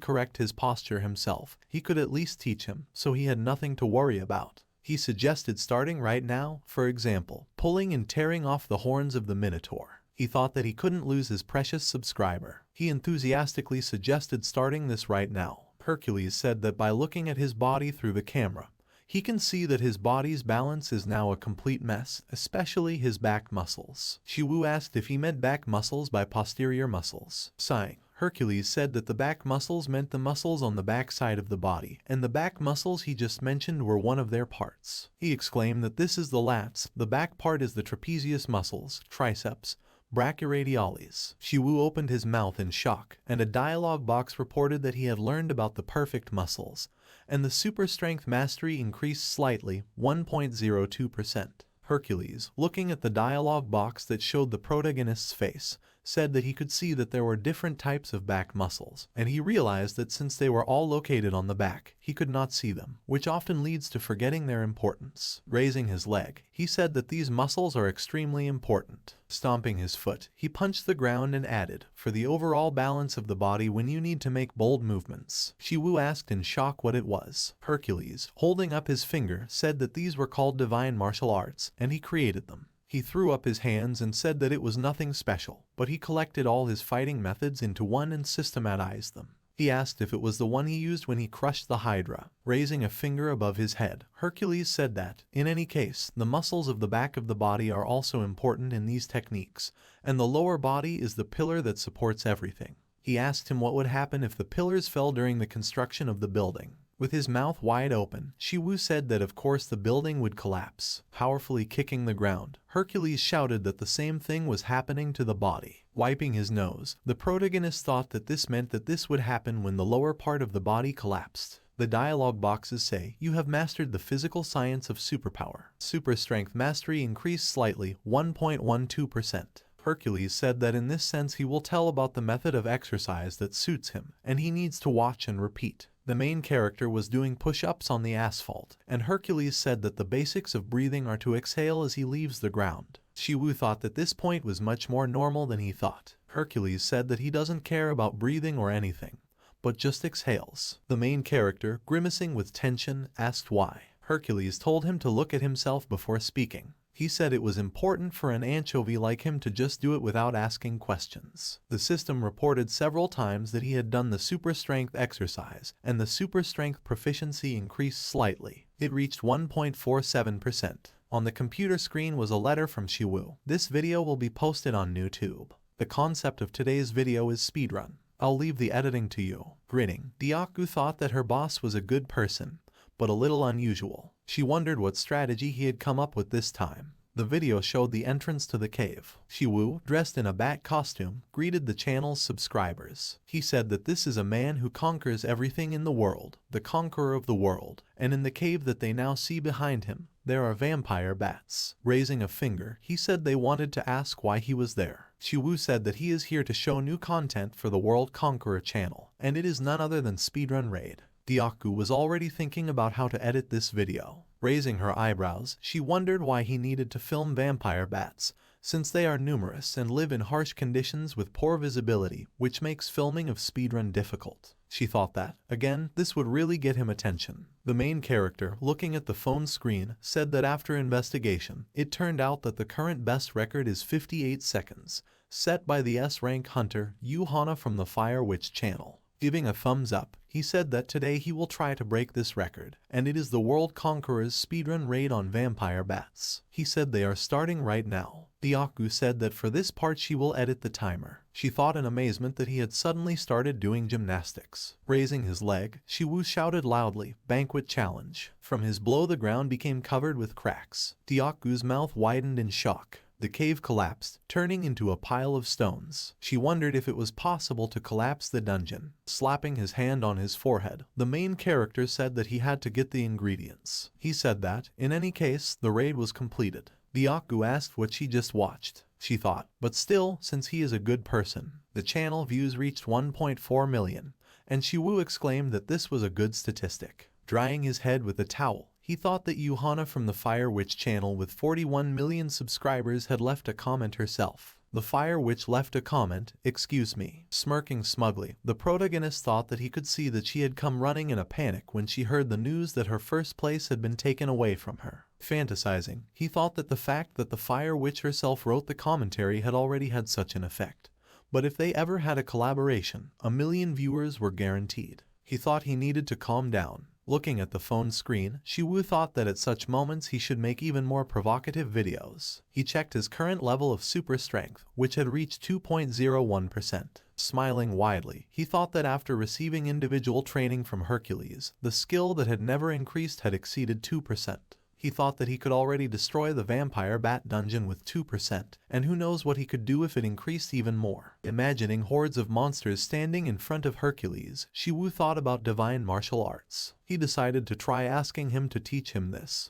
correct his posture himself, he could at least teach him, so he had nothing to worry about. He suggested starting right now, for example, pulling and tearing off the horns of the Minotaur. He thought that he couldn't lose his precious subscriber. He enthusiastically suggested starting this right now. Hercules said that by looking at his body through the camera, he can see that his body's balance is now a complete mess, especially his back muscles. Shiwu asked if he meant back muscles by posterior muscles. Sighing, Hercules said that the back muscles meant the muscles on the back side of the body, and the back muscles he just mentioned were one of their parts. He exclaimed that this is the lats, the back part is the trapezius muscles, triceps, brachyradialis. Shiwu opened his mouth in shock, and a dialogue box reported that he had learned about the perfect muscles, and the super strength mastery increased slightly, 1.02%. Hercules, looking at the dialogue box that showed the protagonist's face, said that he could see that there were different types of back muscles, and he realized that since they were all located on the back, he could not see them, which often leads to forgetting their importance. Raising his leg, he said that these muscles are extremely important. Stomping his foot, he punched the ground and added, for the overall balance of the body when you need to make bold movements. Shiwu asked in shock what it was. Hercules, holding up his finger, said that these were called divine martial arts, and he created them. He threw up his hands and said that it was nothing special, but he collected all his fighting methods into one and systematized them. He asked if it was the one he used when he crushed the Hydra. Raising a finger above his head, Hercules said that, in any case, the muscles of the back of the body are also important in these techniques, and the lower body is the pillar that supports everything. He asked him what would happen if the pillars fell during the construction of the building. With his mouth wide open, Shiwu said that of course the building would collapse, powerfully kicking the ground. Hercules shouted that the same thing was happening to the body. Wiping his nose, the protagonist thought that this meant that this would happen when the lower part of the body collapsed. The dialogue boxes say, "You have mastered the physical science of superpower. Super strength mastery increased slightly, 1.12%. Hercules said that in this sense he will tell about the method of exercise that suits him, and he needs to watch and repeat. The main character was doing push-ups on the asphalt, and Hercules said that the basics of breathing are to exhale as he leaves the ground. Shiwu thought that this point was much more normal than he thought. Hercules said that he doesn't care about breathing or anything, but just exhales. The main character, grimacing with tension, asked why. Hercules told him to look at himself before speaking. He said it was important for an anchovy like him to just do it without asking questions. The system reported several times that he had done the super strength exercise, and the super strength proficiency increased slightly. It reached 1.47%. On the computer screen was a letter from Shiwu. This video will be posted on YouTube. The concept of today's video is speedrun. I'll leave the editing to you. Grinning, Dyaku thought that her boss was a good person, but a little unusual. She wondered what strategy he had come up with this time. The video showed the entrance to the cave. Shiwu, dressed in a bat costume, greeted the channel's subscribers. He said that this is a man who conquers everything in the world, the conqueror of the world, and in the cave that they now see behind him, there are vampire bats. Raising a finger, he said they wanted to ask why he was there. Shiwu said that he is here to show new content for the World Conqueror channel, and it is none other than Speedrun Raid. Dyaku was already thinking about how to edit this video. Raising her eyebrows, she wondered why he needed to film vampire bats, since they are numerous and live in harsh conditions with poor visibility, which makes filming of speedrun difficult. She thought that, again, this would really get him attention. The main character, looking at the phone screen, said that after investigation, it turned out that the current best record is 58 seconds, set by the S-rank hunter Yuhana from the Fire Witch channel. Giving a thumbs up, he said that today he will try to break this record, and it is the World Conqueror's speedrun raid on vampire bats. He said they are starting right now. Dyaku said that for this part she will edit the timer. She thought in amazement that he had suddenly started doing gymnastics. Raising his leg, Shiwu shouted loudly, "Banquet challenge." From his blow the ground became covered with cracks. Dyaku's mouth widened in shock. The cave collapsed, turning into a pile of stones. She wondered if it was possible to collapse the dungeon. Slapping his hand on his forehead, the main character said that he had to get the ingredients. He said that, in any case, the raid was completed. Dyaku asked what she just watched. She thought, but still, since he is a good person. The channel views reached 1.4 million, and Shiwu exclaimed that this was a good statistic. Drying his head with a towel, he thought that Yuhana from the Fire Witch channel with 41 million subscribers had left a comment herself. The Fire Witch left a comment, "Excuse me." Smirking smugly, the protagonist thought that he could see that she had come running in a panic when she heard the news that her first place had been taken away from her. Fantasizing, he thought that the fact that the Fire Witch herself wrote the commentary had already had such an effect. But if they ever had a collaboration, 1 million viewers were guaranteed. He thought he needed to calm down. Looking at the phone screen, Shiwu thought that at such moments he should make even more provocative videos. He checked his current level of super strength, which had reached 2.01%. Smiling widely, he thought that after receiving individual training from Hercules, the skill that had never increased had exceeded 2%. He thought that he could already destroy the vampire bat dungeon with 2%, and who knows what he could do if it increased even more. Imagining hordes of monsters standing in front of Hercules, Shiwu thought about divine martial arts. He decided to try asking him to teach him this.